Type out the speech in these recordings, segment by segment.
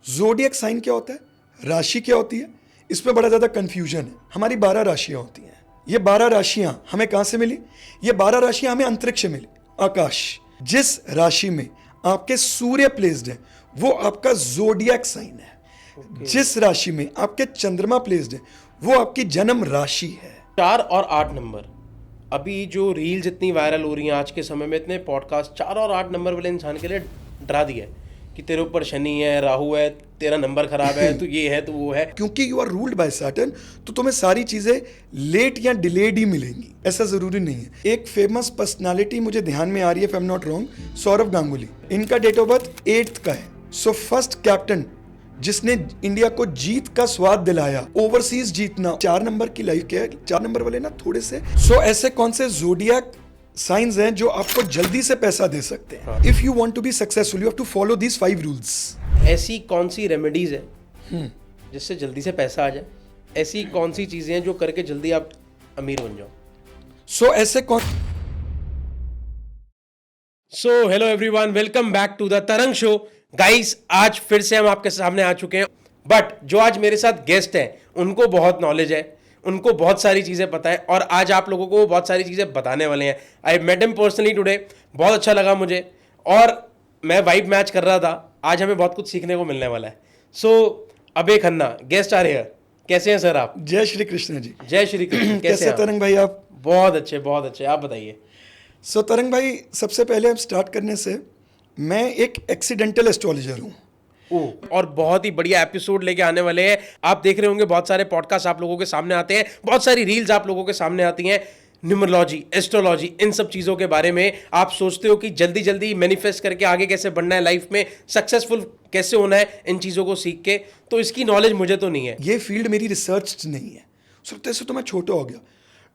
Zodiac sign क्या होता है, राशि क्या होती है, इसमें बड़ा ज़्यादा कन्फ्यूजन है। हमारी 12 राशियाँ होती हैं। ये 12 राशियाँ हमें कहाँ से मिली? ये 12 राशियाँ हमें अंतरिक्ष से मिली, आकाश। जिस राशि में आपके सूर्य प्लेस्ड है वो आपका ज़ोडिएक साइन है। जिस राशि में आपके चंद्रमा प्लेस्ड है वो आपकी जन्म राशि है। 4 और 8 नंबर, अभी जो रील्स इतनी वायरल हो रही हैं आज के समय में, इतने पॉडकास्ट 4 और 8 नंबर वाले इंसान के लिए डरा दिया है कि तेरे ऊपर शनि है, राहु है, तेरा नंबर खराब है, तो ये है तो वो है। क्योंकि you are ruled by Saturn, तो तुम्हें सारी चीजें लेट या डिलेड ही मिलेंगी, ऐसा जरूरी नहीं है। एक फेमस पर्सनालिटी मुझे ध्यान में आ रही है, if I am not wrong, Saurav Ganguly. इनका डेट ऑफ बर्थ 8 का है। सो फर्स्ट कैप्टन जिसने इंडिया को जीत का स्वाद दिलाया, ओवरसीज जीतना। 4 नंबर की लाइफ क्या है, 4 नंबर वाले ना थोड़े से ऐसे कौन से ज़ोडिएक साइंस हैं जो आपको जल्दी से पैसा दे सकते हैं? If you want to be successful you have to follow these 5 rules. ऐसी कौन सी रेमेडीज है जिससे जल्दी से पैसा आ जाए? ऐसी कौन सी चीजें हैं जो करके जल्दी आप अमीर बन जाओ? ऐसे कौन hello everyone, welcome back to the Tarang show. Guys, आज फिर से हम आपके सामने आ चुके हैं, बट जो आज मेरे साथ गेस्ट हैं उनको बहुत नॉलेज है, उनको बहुत सारी चीज़ें पता है और आज आप लोगों को बहुत सारी चीज़ें बताने वाले हैं। I met him personally today, बहुत अच्छा लगा मुझे और मैं वाइब मैच कर रहा था। आज हमें बहुत कुछ सीखने को मिलने वाला है। अबे खन्ना गेस्ट आ रहे हैं। कैसे हैं सर आप? जय श्री कृष्ण जी। जय श्री कृष्ण। कैसे हैं तरंग भाई आप? बहुत अच्छे, बहुत अच्छे। आप बताइए। तरंग भाई, सबसे पहले अब स्टार्ट करने से, मैं एक एक्सीडेंटल एस्ट्रोलॉजर हूँ और बहुत ही बढ़िया एपिसोड लेके आने वाले हैं। आप देख रहे होंगे बहुत सारे पॉडकास्ट आप लोगों के सामने आते हैं, बहुत सारी रील्स आप लोगों के सामने आती हैं, न्यूमरोलॉजी, एस्ट्रोलॉजी, इन सब चीज़ों के बारे में। आप सोचते हो कि जल्दी जल्दी मैनिफेस्ट करके आगे कैसे बढ़ना है, लाइफ में सक्सेसफुल कैसे होना है, इन चीज़ों को सीख के। तो इसकी नॉलेज मुझे तो नहीं है। ये फील्ड मेरी रिसर्च नहीं है। सोचते से तो मैं छोटा हो गया।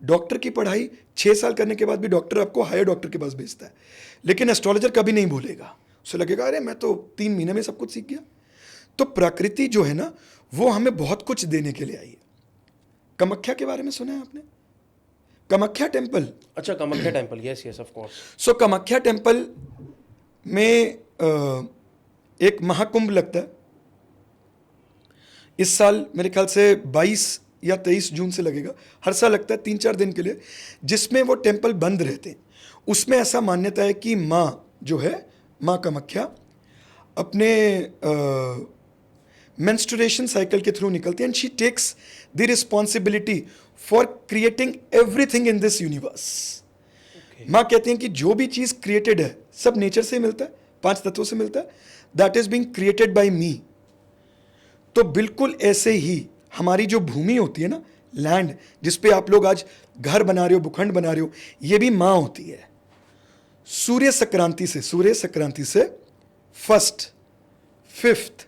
डॉक्टर की पढ़ाई 6 साल करने के बाद भी डॉक्टर आपको हायर डॉक्टर के पास भेजता है, लेकिन एस्ट्रोलॉजर कभी नहीं बोलेगा। उसे लगेगा अरे मैं तो 3 महीने में सब कुछ सीख गया। तो प्रकृति जो है ना, वो हमें बहुत कुछ देने के लिए आई है। कामाख्या के बारे में सुना है आपने? कामाख्या टेम्पल। अच्छा, Kamakhya temple, yes yes of course. Kamakhya temple में एक महाकुंभ लगता है। इस साल मेरे ख्याल से 22 या 23 जून से लगेगा। हर साल लगता है 3-4 दिन के लिए, जिसमें वो टेम्पल बंद रहते हैं। उसमें ऐसा मान्यता है कि माँ जो है, माँ कामाख्या, अपने मेंस्ट्रुएशन साइकिल के थ्रू निकलती है and she takes the responsibility for creating everything in this universe. माँ कहती हैं कि जो भी चीज़ क्रिएटेड है सब नेचर से मिलता है, 5 तत्वों से मिलता है, that is being created by me. तो बिल्कुल ऐसे ही हमारी जो भूमि होती है ना, लैंड, जिस पे आप लोग आज घर बना रहे हो, भूखंड बना रहे हो, ये भी माँ होती है। सूर्य संक्रांति से 1st, 5th,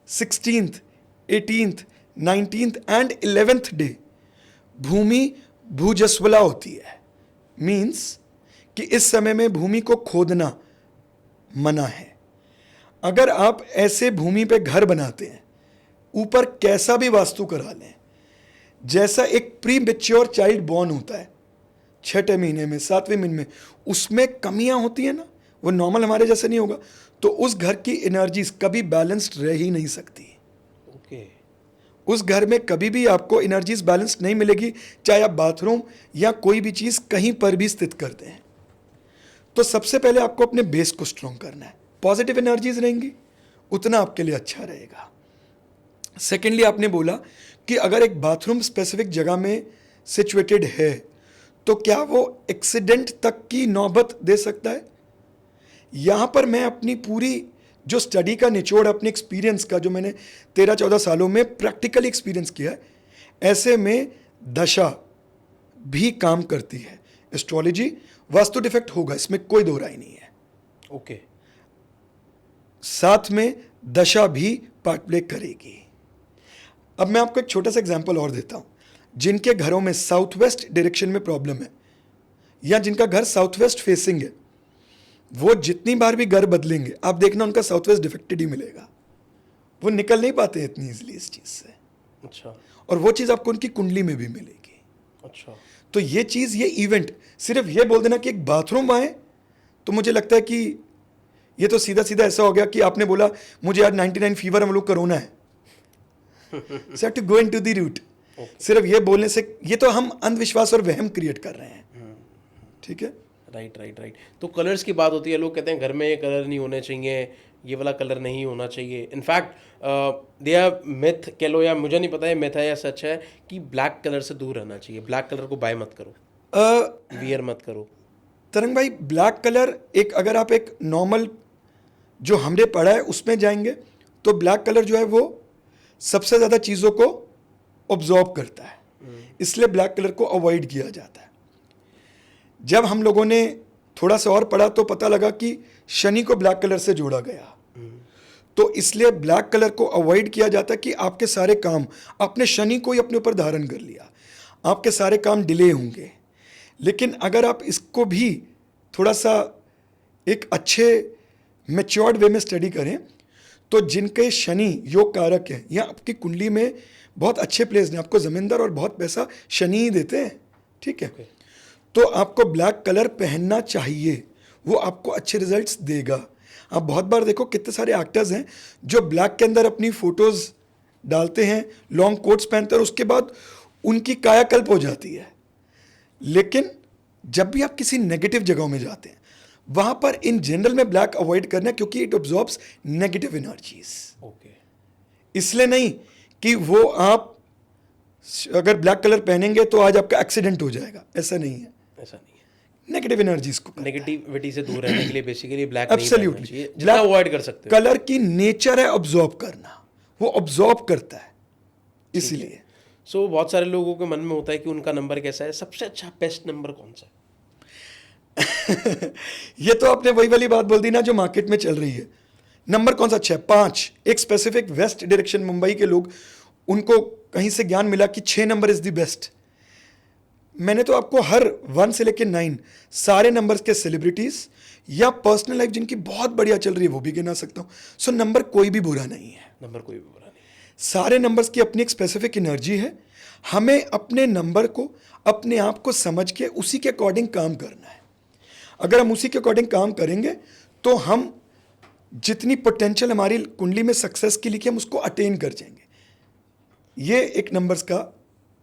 16th, 18th, 19th and 11th day भूमि भूजस्वला होती है। मीन्स कि इस समय में भूमि को खोदना मना है। अगर आप ऐसे भूमि पे घर बनाते हैं, ऊपर कैसा भी वास्तु करा लें, जैसा एक प्री मैच्योर चाइल्ड बॉर्न होता है 6ठे महीने में, 7वें महीने में, उसमें कमियां होती है ना, वो नॉर्मल हमारे जैसे नहीं होगा, तो उस घर की एनर्जीज कभी बैलेंस्ड रह ही नहीं सकती। उस घर में कभी भी आपको एनर्जीज बैलेंस्ड नहीं मिलेगी, चाहे आप बाथरूम या कोई भी चीज़ कहीं पर भी स्थित करते हैं। तो सबसे पहले आपको अपने बेस को स्ट्रॉन्ग करना है। पॉजिटिव एनर्जीज रहेंगी उतना आपके लिए अच्छा रहेगा। सेकेंडली, आपने बोला कि अगर एक बाथरूम स्पेसिफिक जगह में सिचुएटेड है तो क्या वो एक्सीडेंट तक की नौबत दे सकता है? यहाँ पर मैं अपनी पूरी जो स्टडी का निचोड़, अपने एक्सपीरियंस का, जो मैंने 13-14 सालों में प्रैक्टिकली एक्सपीरियंस किया है, ऐसे में दशा भी काम करती है। एस्ट्रोलॉजी, वास्तु डिफेक्ट होगा, इसमें कोई दो राय नहीं है। ओके। साथ में दशा भी पार्ट प्ले करेगी। अब मैं आपको एक छोटा सा एग्जांपल और देता हूं। जिनके घरों में साउथ वेस्ट डायरेक्शन में प्रॉब्लम है या जिनका घर साउथ वेस्ट फेसिंग है, वो जितनी बार भी घर बदलेंगे, आप देखना उनका साउथ वेस्ट डिफेक्टेड ही मिलेगा। वो निकल नहीं पाते इतनी इजीली इस चीज से। अच्छा। और वो चीज आपको उनकी कुंडली में भी मिलेगी। अच्छा। तो ये चीज, ये इवेंट, सिर्फ ये बोल देना कि एक बाथरूम आए, तो मुझे लगता है कि ये तो सीधा सीधा ऐसा हो गया कि आपने बोला मुझे आज 99 फीवर, हम लोग कोरोना है, so have to go into the root. सिर्फ ये बोलने से, ये तो हम अंधविश्वास और वहम क्रिएट कर रहे हैं, ठीक है। राइट। तो कलर्स की बात होती है, लोग कहते हैं घर में ये कलर नहीं होने चाहिए, ये वाला कलर नहीं होना चाहिए। इनफैक्ट दे आर मिथ कह लो, या मुझे नहीं पता ये मिथ है या सच है, कि ब्लैक कलर से दूर रहना चाहिए, ब्लैक कलर को बाय मत करो, वियर मत करो। तरंग भाई, ब्लैक कलर एक, अगर आप एक नॉर्मल जो हमने पढ़ा है उसमें जाएंगे तो ब्लैक कलर जो है वो सबसे ज़्यादा चीज़ों को ऑब्जॉर्ब करता है, इसलिए ब्लैक कलर को अवॉइड किया जाता है। जब हम लोगों ने थोड़ा सा और पढ़ा तो पता लगा कि शनि को ब्लैक कलर से जोड़ा गया, तो इसलिए ब्लैक कलर को अवॉइड किया जाता है कि आपके सारे काम, आपने शनि को ही अपने ऊपर धारण कर लिया, आपके सारे काम डिले होंगे। लेकिन अगर आप इसको भी थोड़ा सा एक अच्छे मैच्योर्ड वे में स्टडी करें तो जिनके शनि योग कारक है या आपकी कुंडली में बहुत अच्छे प्लेस हैं, आपको जमींदार और बहुत पैसा शनि ही देते हैं, ठीक है, तो आपको ब्लैक कलर पहनना चाहिए, वो आपको अच्छे रिजल्ट्स देगा। आप बहुत बार देखो कितने सारे एक्टर्स हैं जो ब्लैक के अंदर अपनी फोटोज डालते हैं, लॉन्ग कोट्स पहनते हैं और उसके बाद उनकी कायाकल्प हो जाती है। लेकिन जब भी आप किसी नेगेटिव जगहों में जाते हैं वहां पर इन जनरल में ब्लैक अवॉइड करना, क्योंकि इट ऑब्जॉर्ब्स नेगेटिव एनर्जीज। इसलिए नहीं कि वो आप अगर ब्लैक कलर पहनेंगे तो आज आपका एक्सीडेंट हो जाएगा, ऐसा नहीं है, नेगेटिव एनर्जीज को, नेगेटिविटी से दूर रहने के लिए बेसिकली ब्लैक एब्सोल्युटली जितना अवॉइड कर सकते हो। कलर की नेचर है ऑब्जॉर्ब करना, वो ऑब्जॉर्ब करता है, इसीलिए। सो बहुत सारे लोगों के मन में होता है कि उनका नंबर कैसा है, सबसे अच्छा बेस्ट नंबर कौन सा है? ये तो आपने वही वाली बात बोल दी ना जो मार्केट में चल रही है। नंबर कौन सा अच्छा है? 5। एक स्पेसिफिक वेस्ट डायरेक्शन मुंबई के लोग, उनको कहीं से ज्ञान मिला कि 6 नंबर इज द बेस्ट। मैंने तो आपको हर 1 से लेकर 9 सारे नंबर्स के सेलिब्रिटीज या पर्सनल लाइफ जिनकी बहुत बढ़िया चल रही है वो भी गिना सकता हूँ। सो नंबर कोई भी बुरा नहीं है, नंबर कोई भी बुरा नहीं, सारे नंबर्स की अपनी एक स्पेसिफिक एनर्जी है। हमें अपने नंबर को, अपने आप को समझ के उसी के अकॉर्डिंग काम करना है। अगर हम उसी के अकॉर्डिंग काम करेंगे तो हम जितनी पोटेंशियल हमारी कुंडली में सक्सेस की लिखी, हम उसको अटेन कर जाएंगे। ये एक नंबर्स का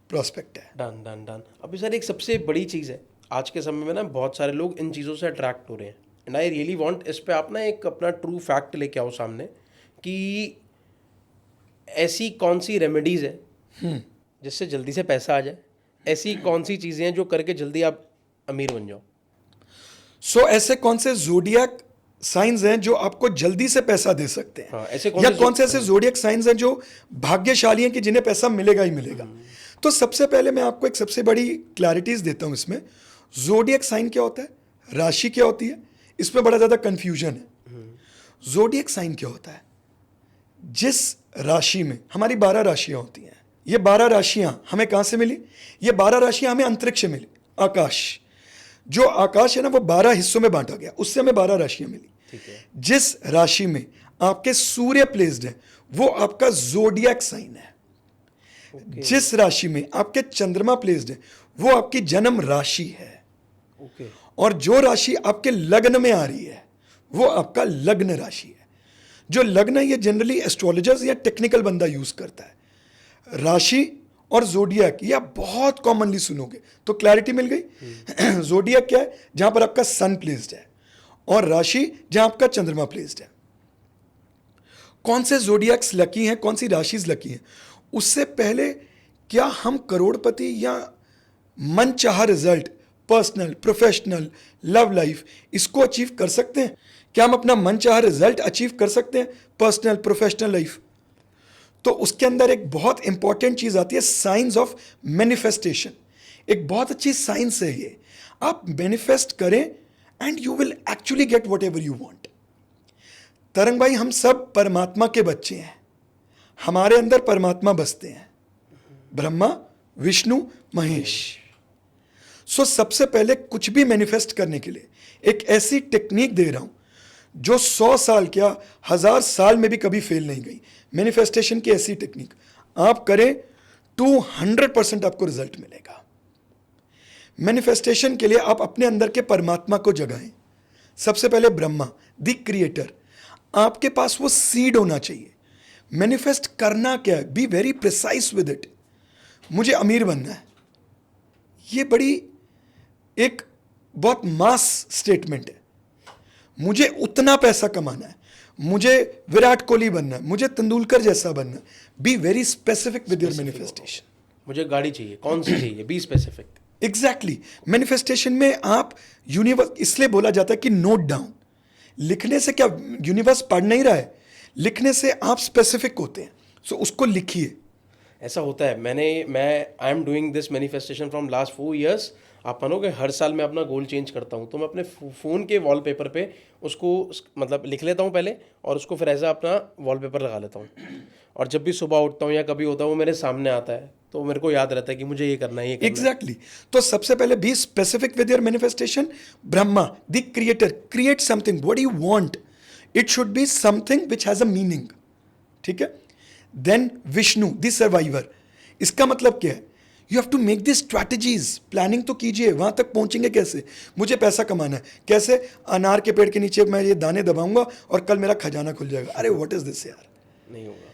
प्रोस्पेक्ट है। डन। अभी सर एक सबसे बड़ी चीज़ है आज के समय में ना, बहुत सारे लोग इन चीज़ों से अट्रैक्ट हो रहे हैं, एंड आई रियली वांट इस पे आप ना एक अपना ट्रू फैक्ट लेके आओ सामने कि ऐसी कौन सी रेमेडीज़ है जिससे जल्दी से पैसा आ जाए, ऐसी कौन सी चीज़ें हैं जो करके जल्दी आप अमीर बन जाओ। सो ऐसे कौन से ज़ोडिएक साइंस हैं जो आपको जल्दी से पैसा दे सकते हैं? हाँ, ऐसे कौन से ऐसे ज़ोडिएक साइंस हैं जो भाग्यशाली हैं कि जिन्हें पैसा मिलेगा ही मिलेगा? तो सबसे पहले मैं आपको एक सबसे बड़ी क्लैरिटीज देता हूं इसमें। ज़ोडिएक साइन क्या होता है, राशि क्या होती है, इसमें बड़ा ज़्यादा कंफ्यूजन है। ज़ोडिएक साइन क्या होता है? जिस राशि में, हमारी 12 राशियां होती हैं, ये 12 राशियां हमें कहां से मिली? ये 12 राशियां हमें अंतरिक्ष से मिली, आकाश। जो आकाश है ना वो 12 हिस्सों में बांटा गया, उससे हमें 12 राशियां मिली। जिस राशि में आपके सूर्य प्लेस्ड है वो आपका ज़ोडिएक साइन है। जिस राशि में आपके चंद्रमा प्लेस्ड है वो आपकी जन्म राशि है। और जो राशि आपके लग्न में आ रही है वो आपका लग्न राशि है। जो लग्न है ये जनरली एस्ट्रोलॉजर्स या टेक्निकल बंदा यूज करता है। राशि और ज़ोडिएक ये आप बहुत कॉमनली सुनोगे, तो क्लैरिटी मिल गई। ज़ोडिएक क्या है? जहां पर आपका सन प्लेस्ड है, और राशि जहां आपका चंद्रमा प्लेस्ड है। कौन से ज़ोडिएक्स लकी हैं, कौन सी राशिज लकी हैं, उससे पहले क्या हम करोड़पति या मनचाहा result, personal, professional, love life, इसको अचीव कर सकते हैं? क्या हम अपना मनचाहा रिजल्ट अचीव कर सकते हैं, पर्सनल, प्रोफेशनल लाइफ? तो उसके अंदर एक बहुत इंपॉर्टेंट चीज आती है, साइंस ऑफ मैनिफेस्टेशन। एक बहुत अच्छी साइंस है ये। आप मैनिफेस्ट करें and you will actually get what ever you want. तरंग भाई, हम सब परमात्मा के बच्चे हैं, हमारे अंदर परमात्मा बसते हैं, ब्रह्मा, विष्णु, महेश। सो सबसे पहले कुछ भी मैनिफेस्ट करने के लिए एक ऐसी टेक्निक दे रहा हूं जो 100 साल क्या 1000 साल में भी कभी फेल नहीं गई। मैनिफेस्टेशन की ऐसी टेक्निक आप करें, 200% आपको रिजल्ट मिलेगा। मैनिफेस्टेशन के लिए आप अपने अंदर के परमात्मा को जगाएं, सबसे पहले ब्रह्मा द क्रिएटर, आपके पास वो सीड होना चाहिए। मैनिफेस्ट करना क्या है, be very precise with it. मुझे अमीर बनना है, ये बड़ी एक बहुत मास स्टेटमेंट है। मुझे उतना पैसा कमाना है, मुझे विराट कोहली बनना है, मुझे तेंदुलकर जैसा बनना है। Be very specific with your manifestation. मुझे गाड़ी चाहिए, कौन सी चाहिए, बी स्पेसिफिक। एग्जैक्टली मैनिफेस्टेशन में आप यूनिवर्स, इसलिए बोला जाता है कि नोट डाउन। लिखने से क्या यूनिवर्स पढ़ नहीं रहा है, लिखने से आप स्पेसिफिक होते हैं। सो उसको लिखिए। ऐसा होता है। मैं I am doing this manifestation from last 4 years। आप मानोगे हर साल मैं अपना गोल चेंज करता हूँ। तो मैं अपने फ़ोन के वॉलपेपर पे उसको मतलब लिख लेता हूँ पहले, और उसको फिर ऐसा अपना वॉलपेपर लगा लेता हूँ। और जब भी सुबह उठता हूँ या कभी होता है वो मेरे सामने आता है, तो मेरे को याद रहता है कि मुझे ये करना है, ये करना है। एग्जैक्टली तो सबसे पहले be specific with your manifestation. Brahma the creator, create something what you want, it should be something which has a meaning. ठीक है। देन विष्णु द सर्वाइवर, इसका मतलब क्या है, you have to make this strategies. Planning तो कीजिए, वहां तक पहुंचेंगे कैसे, मुझे पैसा कमाना है कैसे, अनार के पेड़ के नीचे मैं ये दाने दबाऊंगा और कल मेरा खजाना खुल जाएगा। अरे व्हाट इज दिस यार, नहीं होगा।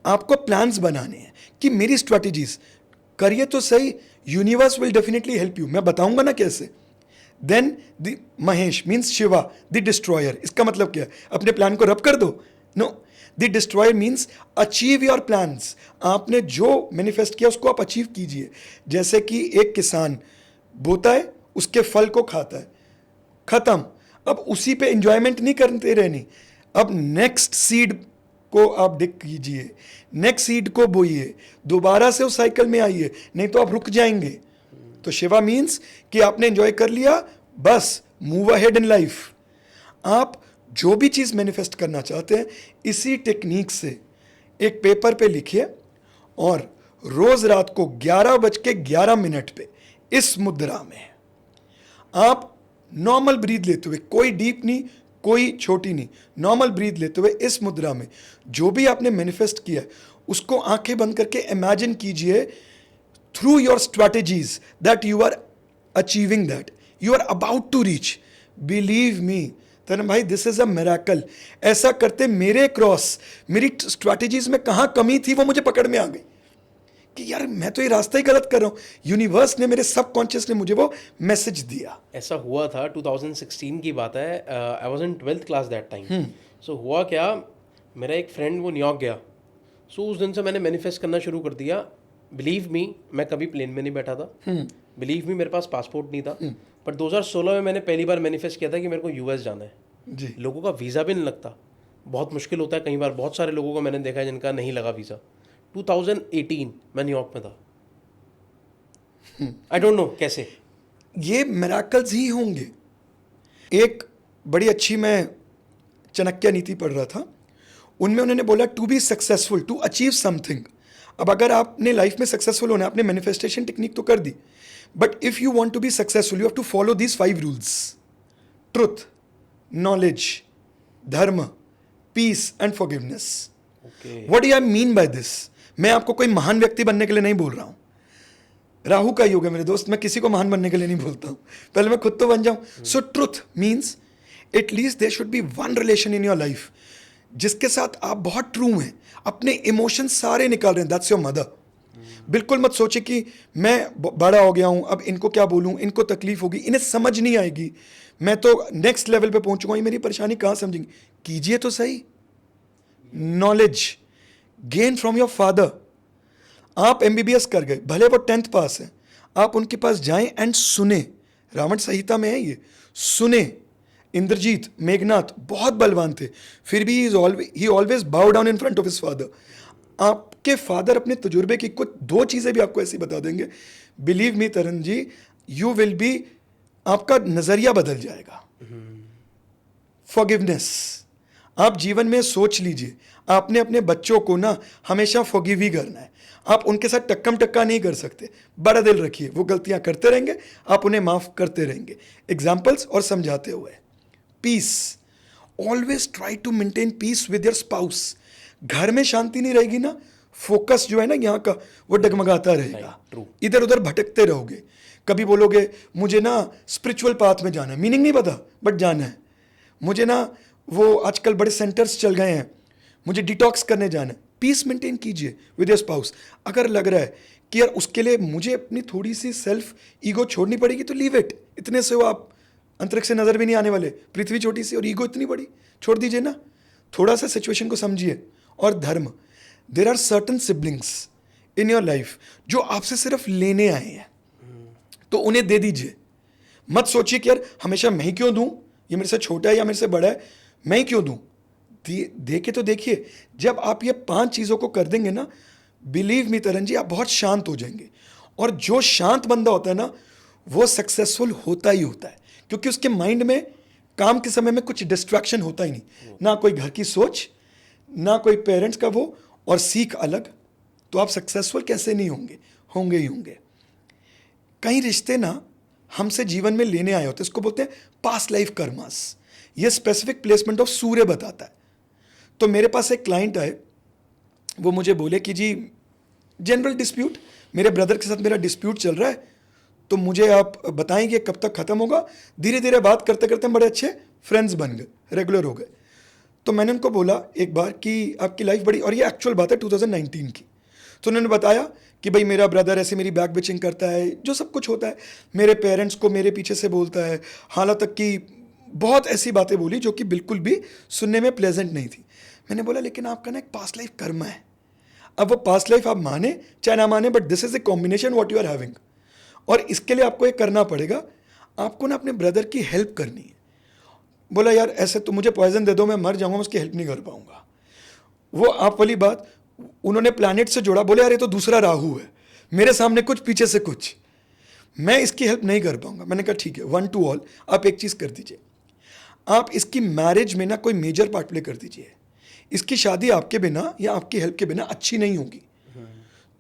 आपको प्लान्स बनाने हैं कि मेरी स्ट्रैटेजीज करिए तो सही, universe will definitely help you. मैं बताऊंगा ना कैसे। Then the Mahesh means Shiva the destroyer, इसका मतलब क्या है, अपने प्लान को रब कर दो। No, the destroyer means achieve your plans. आपने जो मैनिफेस्ट किया उसको आप अचीव कीजिए। जैसे कि एक किसान बोता है, उसके फल को खाता है, खत्म। अब उसी पे एंजॉयमेंट नहीं करते रहनी, अब नेक्स्ट सीड को आप डिग कीजिए, नेक्स्ट सीड को बोइए, दोबारा से उस साइकिल में आइए, नहीं तो आप रुक जाएंगे। तो शिवा मीन्स कि आपने एंजॉय कर लिया, बस मूव अहेड इन लाइफ। आप जो भी चीज़ मैनिफेस्ट करना चाहते हैं, इसी टेक्निक से एक पेपर पे लिखिए और रोज रात को 11:11 पे इस मुद्रा में आप नॉर्मल ब्रीथ लेते हुए, कोई डीप नहीं कोई छोटी नहीं, नॉर्मल ब्रीथ लेते हुए इस मुद्रा में जो भी आपने मैनिफेस्ट किया है उसको आंखें बंद करके इमेजिन कीजिए through your strategies that you are achieving that, you are about to reach. Believe me Taran भाई, दिस इज अ मिरेकल। ऐसा करते मेरे क्रॉस, मेरी स्ट्रैटेजीज में कहाँ कमी थी वो मुझे पकड़ में आ गई कि यार मैं तो ये रास्ता ही गलत कर रहा हूँ। यूनिवर्स ने, मेरे सबकॉन्शियस ने मुझे वो मैसेज दिया। ऐसा हुआ था 2016 की बात है। I was in 12th class that time. So हुआ क्या, मेरा एक फ्रेंड वो न्यूयॉर्क गया। सो उस दिन से मैंने मैनिफेस्ट करना शुरू कर दिया। बिलीव मी, मैं कभी प्लेन में नहीं बैठा था। बिलीव मी, मेरे पास पासपोर्ट नहीं था। पर 2016 में मैंने पहली बार मैनिफेस्ट किया था कि मेरे को यूएस जाना है। जी। लोगों का वीज़ा भी नहीं लगता, बहुत मुश्किल होता है कई बार। बहुत सारे लोगों को मैंने देखा है जिनका नहीं लगा वीज़ा। 2018 मैं न्यूयॉर्क में था। आई डोंट नो कैसे। ये मिरेकल्स ही होंगे। एक बड़ी अच्छी, मैं चाणक्य नीति पढ़ रहा था, उनमें उन्होंने बोला to be successful, to achieve something. अब अगर आपने लाइफ में सक्सेसफुल होना है, आपने मैनिफेस्टेशन टेक्निक तो कर दी, but if you want to be successful you have to follow these 5 rules: truth, knowledge, dharma, peace and forgiveness. What do I mean by this? मैं आपको कोई महान व्यक्ति बनने के लिए नहीं बोल रहा हूं। राहु का योग है मेरे दोस्त, मैं किसी को महान बनने के लिए नहीं बोलता हूं, पहले मैं खुद तो बन जाऊं। So truth means at least there should be one relation in your life जिसके साथ आप बहुत ट्रू हैं, अपने इमोशन सारे निकाल रहे हैं, दैट्स योर मदर। बिल्कुल मत सोचे कि मैं बड़ा हो गया हूं, अब इनको क्या बोलूं, इनको तकलीफ होगी, इन्हें समझ नहीं आएगी, मैं तो नेक्स्ट लेवल पे पहुंचूंगा, ये मेरी परेशानी कहां समझेंगे। कीजिए तो सही। Knowledge gain from your father. आप एमबीबीएस कर गए, भले वो 10th पास है, आप उनके पास जाएं एंड सुने। रावण संहिता में है ये, सुने। इंद्रजीत, मेघनाथ बहुत बलवान थे, फिर भी ही ऑलवेज बाउ down in front of his father. आपके फादर अपने तजुर्बे की कुछ 2 चीजें भी आपको ऐसी बता देंगे, believe me Taran ji, you will be, आपका नजरिया बदल जाएगा। फॉरगिवनेस, आप जीवन में सोच लीजिए, आपने अपने बच्चों को ना हमेशा फॉरगिव ही करना है। आप उनके साथ टक्कम टक्का नहीं कर सकते, बड़ा दिल रखिए, वो गलतियां करते रहेंगे, आप उन्हें माफ करते रहेंगे। एग्जाम्पल्स और समझाते हुए। Peace, always try to maintain peace with your spouse. घर में शांति नहीं रहेगी ना, फोकस जो है ना यहाँ का वो डगमगाता रहेगा, इधर उधर भटकते रहोगे। कभी बोलोगे मुझे ना स्पिरिचुअल पाथ में जाना है, मीनिंग नहीं पता बट जाना है। मुझे ना वो आजकल बड़े सेंटर्स चल गए हैं, मुझे डिटॉक्स करने जाना है। पीस मेंटेन कीजिए विद योर स्पाउस। अगर लग रहा है कि यार उसके लिए मुझे अपनी थोड़ी सी सेल्फ ईगो छोड़नी पड़ेगी तो लीव इट। इतने से वो आप अंतरिक्ष से नजर भी नहीं आने वाले, पृथ्वी छोटी सी और ईगो इतनी बड़ी, छोड़ दीजिए ना। थोड़ा सा सिचुएशन को समझिए। और धर्म, there are certain siblings in your life जो आपसे सिर्फ लेने आए हैं, तो उन्हें दे दीजिए। मत सोचिए कि यार हमेशा मैं ही क्यों दूं, ये मेरे से छोटा है या मेरे से बड़ा है, मैं ही क्यों दूं। दे के तो देखिए। जब आप ये 5 चीज़ों को कर देंगे ना, बिलीव मी तरन जी, आप बहुत शांत हो जाएंगे। और जो शांत बंदा होता है ना, वो सक्सेसफुल होता ही होता है, क्योंकि उसके माइंड में काम के समय में कुछ डिस्ट्रैक्शन होता ही नहीं, ना कोई घर की सोच, ना कोई पेरेंट्स का वो, और सीख अलग। तो आप सक्सेसफुल कैसे नहीं होंगे, होंगे ही होंगे। कई रिश्ते ना हमसे जीवन में लेने आए होते हैं, इसको बोलते हैं पास्ट लाइफ कर्मास। ये स्पेसिफिक प्लेसमेंट ऑफ सूर्य बताता है। तो मेरे पास एक क्लाइंट आए, वो मुझे बोले कि जी जनरल डिस्प्यूट, मेरे ब्रदर के साथ मेरा डिस्प्यूट चल रहा है, तो मुझे आप बताएंगे कब तक खत्म होगा। धीरे धीरे बात करते करते हम बड़े अच्छे फ्रेंड्स बन गए, रेगुलर हो गए। तो मैंने उनको बोला एक बार कि आपकी लाइफ बड़ी, और ये एक्चुअल बात है 2019 की। तो उन्होंने बताया कि भाई मेरा ब्रदर ऐसे मेरी बैक बिचिंग करता है, जो सब कुछ होता है, मेरे पेरेंट्स को मेरे पीछे से बोलता है, हालांकि तक कि बहुत ऐसी बातें बोली जो कि बिल्कुल भी सुनने में प्लेजेंट नहीं थी। मैंने बोला लेकिन आपका ना एक पास्ट लाइफ कर्म है। अब वो पास्ट लाइफ आप माने चाहे ना माने, but this is a combination what you are having. और इसके लिए आपको ये करना पड़ेगा, आपको ना अपने ब्रदर की हेल्प करनी है। बोला यार ऐसे तो मुझे पॉइजन दे दो, मैं मर जाऊंगा, मैं उसकी हेल्प नहीं कर पाऊंगा। वो आप वाली बात उन्होंने प्लैनेट से जोड़ा। बोले यार ये तो दूसरा राहु है, मेरे सामने कुछ पीछे से कुछ, मैं इसकी हेल्प नहीं कर पाऊंगा। मैंने कहा ठीक है, 1 to all, आप एक चीज़ कर दीजिए, आप इसकी मैरिज में ना कोई मेजर पार्ट प्ले कर दीजिए। इसकी शादी आपके बिना या आपकी हेल्प के बिना अच्छी नहीं होगी।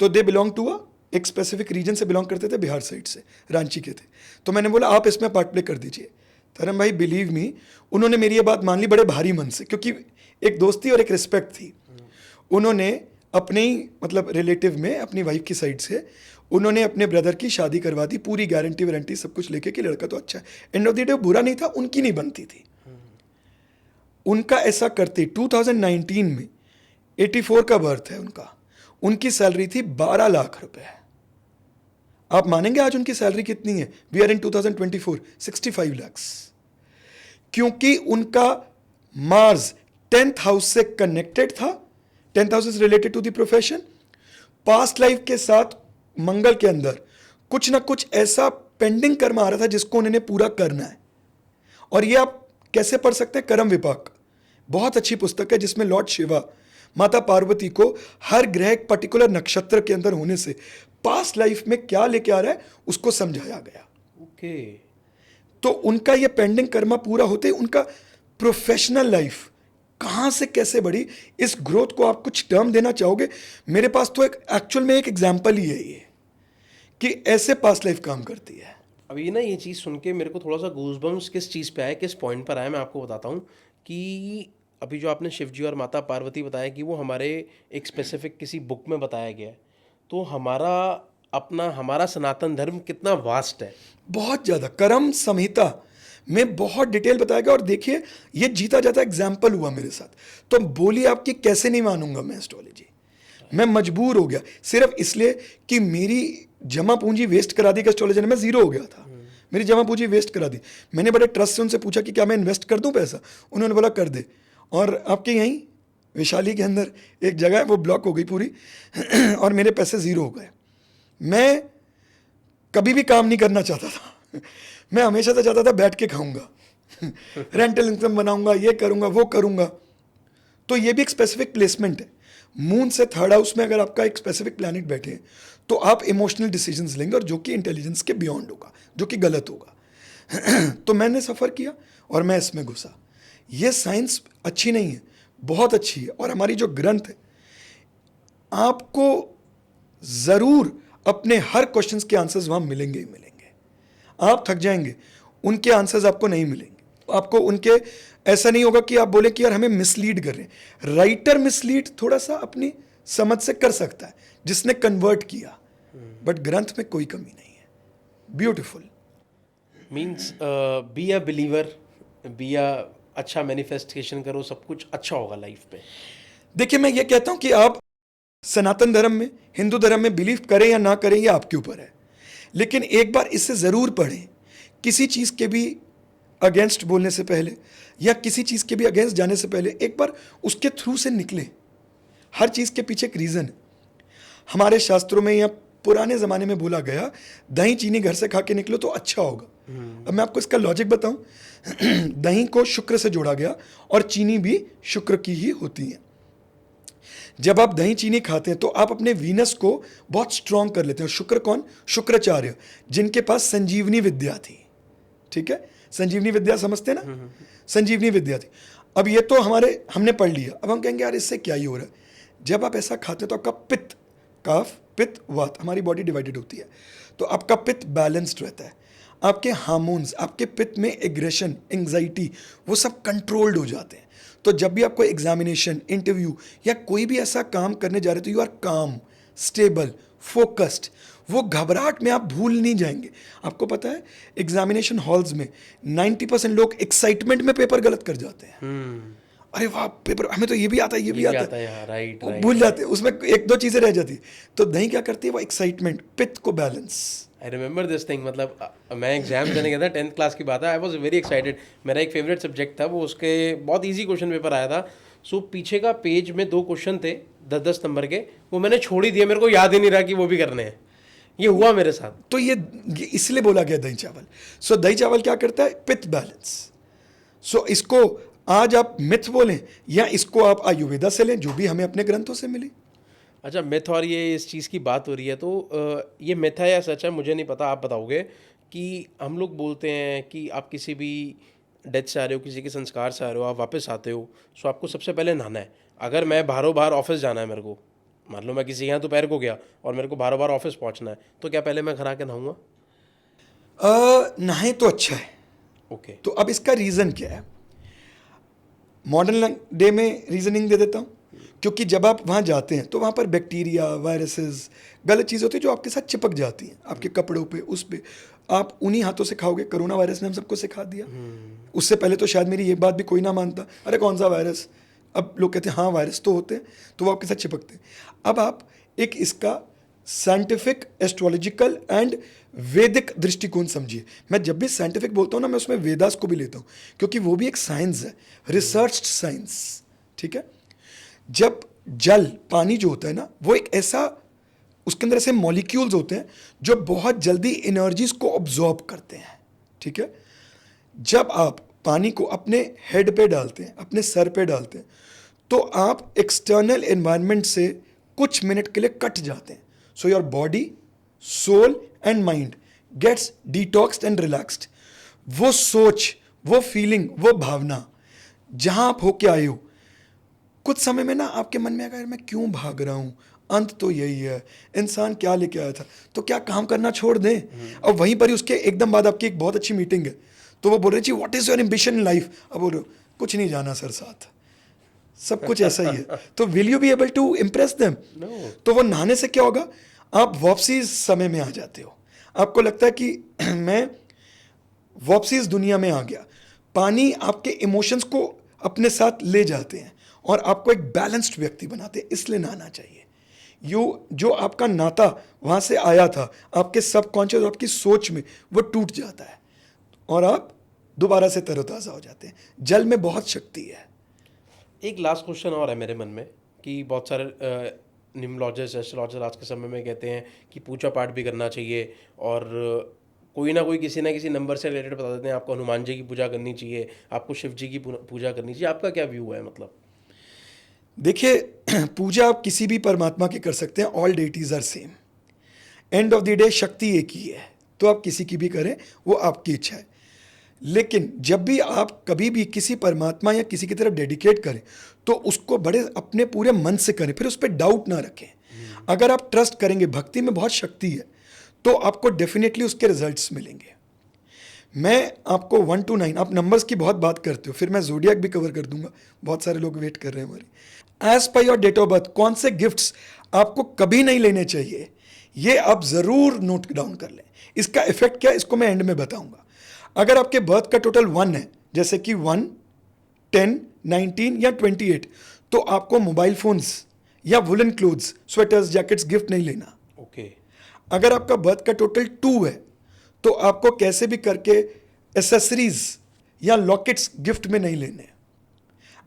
तो दे बिलोंग टू एक स्पेसिफिक रीजन से बिलोंग करते थे, बिहार साइड से, रांची के थे। तो मैंने बोला आप इसमें पार्ट प्ले कर दीजिए। तरन भाई बिलीव मी, उन्होंने मेरी ये बात मान ली बड़े भारी मन से, क्योंकि एक दोस्ती और एक रिस्पेक्ट थी। उन्होंने अपने ही मतलब रिलेटिव में अपनी वाइफ की साइड से उन्होंने अपने ब्रदर की शादी करवा दी, पूरी गारंटी वारंटी सब कुछ लेके कि लड़का तो अच्छा है। एंड ऑफ द डे बुरा नहीं था, उनकी नहीं बनती थी। उनका ऐसा करते 2019 में 84 का बर्थ है उनका, उनकी सैलरी थी 12 लाख रुपए। आप मानेंगे आज उनकी सैलरी कितनी है? We are in 2024, 65 lakhs। क्योंकि उनका मार्स 10th हाउस से कनेक्टेड था। 10th house is related to the profession. Past life के साथ मंगल के अंदर कुछ ना कुछ ऐसा पेंडिंग कर्म आ रहा था जिसको उन्होंने पूरा करना है। और ये आप कैसे पढ़ सकते हैं? कर्म विपाक, बहुत अच्छी पुस्तक है, जिसमें लॉर्ड शिवा माता पार्वती को हर ग्रह एक पर्टिकुलर नक्षत्र के अंदर होने से पास्ट लाइफ में क्या लेके आ रहा है उसको समझाया गया। ओके। तो उनका ये पेंडिंग कर्मा पूरा होते ही उनका प्रोफेशनल लाइफ कहां से कैसे बढ़ी, इस ग्रोथ को आप कुछ टर्म देना चाहोगे? मेरे पास तो एक एक्चुअल में एक एग्जाम्पल ही है ये, कि ऐसे पास्ट लाइफ काम करती है। अभी ना ये चीज़ सुन के मेरे को थोड़ा सा गूज़बम्स किस चीज़ पे आया, किस पॉइंट पर आया, मैं आपको बताता हूँ। कि अभी जो आपने शिव जी और माता पार्वती बताया कि वो हमारे एक स्पेसिफिक किसी बुक में बताया गया है, तो हमारा सनातन धर्म कितना वास्ट है। बहुत ज़्यादा कर्म संहिता में बहुत डिटेल बताया गया। और देखिए ये जीता जाता एग्जाम्पल हुआ मेरे साथ। तो बोलिए आपकी कैसे नहीं मानूंगा मैं एस्ट्रोलॉजी। मैं मजबूर हो गया सिर्फ इसलिए कि मेरी जमा पूंजी वेस्ट करा दी। एस्ट्रोलॉजी ने मैं जीरो हो गया था, मेरी जमा पूंजी वेस्ट करा दी। मैंने बड़े ट्रस्ट से उनसे पूछा कि क्या मैं इन्वेस्ट कर दूं पैसा? उन्होंने बोला कर दे। और आपके यहीं वैशाली के अंदर एक जगह है, वो ब्लॉक हो गई पूरी और मेरे पैसे ज़ीरो हो गए। मैं कभी भी काम नहीं करना चाहता था। मैं हमेशा से चाहता था बैठ के खाऊंगा रेंटल इनकम बनाऊंगा, ये करूंगा वो करूंगा। तो ये भी एक स्पेसिफिक प्लेसमेंट है। मून से 3rd हाउस में अगर आपका एक स्पेसिफिक प्लैनेट बैठे तो आप इमोशनल डिसीजंस लेंगे, और जो कि इंटेलिजेंस के बियॉन्ड होगा, जो कि गलत होगा। तो मैंने सफ़र किया और मैं इसमें घुसा। ये साइंस अच्छी नहीं है, बहुत अच्छी है। और हमारी जो ग्रंथ है, आपको ज़रूर अपने हर क्वेश्चंस के आंसर्स वहाँ मिलेंगे ही मिलेंगे। आप थक जाएंगे, उनके आंसर्स आपको नहीं मिलेंगे। आपको उनके ऐसा नहीं होगा कि आप बोले कि यार हमें मिसलीड कर रहे हैं। राइटर मिसलीड थोड़ा सा अपनी समझ से कर सकता है जिसने कन्वर्ट किया, बट ग्रंथ में कोई कमी नहीं है, beautiful. Means be a believer, be a अच्छा मैनिफेस्टेशन करो, सब कुछ अच्छा होगा लाइफ पे। देखिए, मैं ये कहता हूं कि आप सनातन धर्म में, हिंदू धर्म में बिलीव करें या ना करें, ये आपके ऊपर है, लेकिन एक बार इससे ज़रूर पढ़ें। किसी चीज़ के भी अगेंस्ट बोलने से पहले या किसी चीज़ के भी अगेंस्ट जाने से पहले एक बार उसके थ्रू से निकले। हर चीज़ के पीछे एक रीज़न है। हमारे शास्त्रों में या पुराने ज़माने में बोला गया, दही चीनी घर से खा के निकलो तो अच्छा होगा। अब मैं आपको इसका लॉजिक बताऊं। दही को शुक्र से जोड़ा गया और चीनी भी शुक्र की ही होती है। जब आप दही चीनी खाते हैं तो आप अपने वीनस को बहुत स्ट्रांग कर लेते हैं। शुक्र कौन? शुक्राचार्य, जिनके पास संजीवनी विद्या थी। ठीक है, संजीवनी विद्या समझते हैं ना? संजीवनी विद्या थी। अब ये तो हमने पढ़ लिया। अब हम कहेंगे यार इससे क्या ही हो रहा है। जब आप ऐसा खाते हैं तो आपका पित्त, काफ, पित्त, वात, हमारी बॉडी डिवाइडेड होती है, तो आपका पित्त बैलेंस्ड रहता है। आपके हार्मोन्स, आपके पित्त में एग्रेशन, एंग्जाइटी, वो सब कंट्रोल्ड हो जाते हैं। तो जब भी आपको एग्जामिनेशन, इंटरव्यू या कोई भी ऐसा काम करने जा रहे हो तो यू आर काम, स्टेबल, फोकस्ड। वो घबराहट में आप भूल नहीं जाएंगे। आपको पता है एग्जामिनेशन हॉल्स में 90% लोग एक्साइटमेंट में पेपर गलत कर जाते हैं। अरे वाह, पेपर हमें तो ये भी आता है, ये भी आता है, राइट, वो भूल जाते हैं। उसमें एक दो चीज़ें रह जाती है। तो दही क्या करती है? वो एक्साइटमेंट, पित्त को balance. I remember this thing. मतलब मैं एग्जाम देने गया था, 10th क्लास की बात है। I was very excited. मेरा एक फेवरेट सब्जेक्ट था वो, उसके बहुत ईजी क्वेश्चन पेपर आया था। सो पीछे का पेज में 2 क्वेश्चन थे 10-10 नंबर के, वो मैंने छोड़ ही दिया। मेरे को याद ही नहीं रहा कि वो भी करने हैं। ये हुआ मेरे साथ। तो ये इसलिए बोला गया दही चावल। सो दही चावल क्या करता है? पित्त बैलेंस। सो इसको आज आप मिथ बोलें या इसको आप आयुर्वेदा से लें, जो भी हमें अपने ग्रंथों से मिली। अच्छा, मिथ और ये इस चीज़ की बात हो रही है, तो ये मिथ है या सच है मुझे नहीं पता, आप बताओगे। कि हम लोग बोलते हैं कि आप किसी भी डेथ से आ रहे हो, किसी के संस्कार से आ रहे हो, आप वापस आते हो, सो आपको सबसे पहले नहाना है। अगर मैं बाहर ऑफिस जाना है मेरे को, मान लो मैं किसी यहाँ दोपहर को गया और मेरे को बाहर ऑफिस पहुँचना है, तो क्या पहले मैं घर आके नहाऊंगा? नहाए तो अच्छा है। ओके। तो अब इसका रीज़न क्या है? मॉडर्न डे में रीजनिंग दे देता हूँ। क्योंकि जब आप वहाँ जाते हैं तो वहाँ पर बैक्टीरिया, वायरसेस, गलत चीज़ होती है जो आपके साथ चिपक जाती हैं, आपके कपड़ों पे, उस पे। आप उन्हीं हाथों से खाओगे। कोरोना वायरस ने हम सबको सिखा दिया। उससे पहले तो शायद मेरी ये बात भी कोई ना मानता, अरे कौन सा वायरस। अब लोग कहते हैं हाँ वायरस तो होते हैं, तो वो आपके साथ चिपकते हैं। अब आप एक इसका साइंटिफिक, एस्ट्रोलॉजिकल एंड वैदिक दृष्टिकोण समझिए। मैं जब भी साइंटिफिक बोलता हूँ ना, मैं उसमें वेदास को भी लेता हूँ, क्योंकि वो भी एक साइंस है, रिसर्च्ड साइंस। ठीक है। जब जल, पानी जो होता है ना, वो एक ऐसा, उसके अंदर ऐसे मॉलिक्यूल्स होते हैं जो बहुत जल्दी एनर्जीज को ऑब्जॉर्ब करते हैं। ठीक है। जब आप पानी को अपने हेड पे डालते हैं, अपने सर पे डालते हैं, तो आप एक्सटर्नल एनवायरनमेंट से कुछ मिनट के लिए कट जाते हैं। So your body, soul and mind gets detoxed and relaxed. वो सोच, वो फीलिंग, वो भावना जहां आप होके आए हो, कुछ समय में ना आपके मन में आएगा मैं क्यों भाग रहा हूँ, अंत तो यही है, इंसान क्या लेके आया था, तो क्या काम करना छोड़ दें। अब वहीं पर ही उसके एकदम बाद आपकी एक बहुत अच्छी मीटिंग है, तो वो बोल रहे जी what is your ambition in life. अब बोल रहे कुछ नहीं जाना सर, साथ सब कुछ ऐसा ही है। तो will you be able to impress them? तो वो नहाने से क्या होगा, आप वापसी समय में आ जाते हो। आपको लगता है कि मैं वापसी इस दुनिया में आ गया। पानी आपके इमोशंस को अपने साथ ले जाते हैं और आपको एक बैलेंस्ड व्यक्ति बनाते हैं, इसलिए नहाना चाहिए। जो आपका नाता वहाँ से आया था, आपके सबकॉन्शियस, आपकी सोच में वो टूट जाता है और आप दोबारा से तरोताज़ा हो जाते हैं। जल में बहुत शक्ति है। एक लास्ट क्वेश्चन और है मेरे मन में कि बहुत सारे न्यूमरोलॉजिस्ट, एस्ट्रोलॉजर आज के समय में कहते हैं कि पूजा पाठ भी करना चाहिए, और कोई ना कोई किसी ना किसी नंबर से रिलेटेड बता देते हैं आपको हनुमान जी की पूजा करनी चाहिए, आपको शिव जी की पूजा करनी चाहिए। आपका क्या व्यू है? मतलब देखिए, पूजा आप किसी भी परमात्मा की कर सकते हैं, all deities are same. End of the day शक्ति एक ही है, तो आप किसी की भी करें, वो आपकी इच्छा है। लेकिन जब भी आप कभी भी किसी परमात्मा या किसी की तरफ डेडिकेट करें, तो उसको बड़े अपने पूरे मन से करें, फिर उस पर डाउट ना रखें। अगर आप ट्रस्ट करेंगे, भक्ति में बहुत शक्ति है, तो आपको डेफिनेटली उसके रिजल्ट्स मिलेंगे। मैं आपको 1 to 9, आप नंबर्स की बहुत बात करते हो, फिर मैं ज़ोडियाक भी कवर कर दूंगा, बहुत सारे लोग वेट कर रहे हैं हमारी। As per your date of birth कौन से गिफ्ट्स आपको कभी नहीं लेने चाहिए, ये आप ज़रूर नोट डाउन कर लें। इसका इफेक्ट क्या है इसको मैं एंड में बताऊंगा। अगर आपके बर्थ का टोटल 1 है, जैसे कि 1, 10, 19 या 28, तो आपको मोबाइल फोन्स या woollen clothes, sweaters, jackets gift नहीं लेना। ओके। अगर आपका बर्थ का टोटल 2 है तो आपको कैसे भी करके एसेसरीज या लॉकेट्स गिफ्ट में नहीं लेने।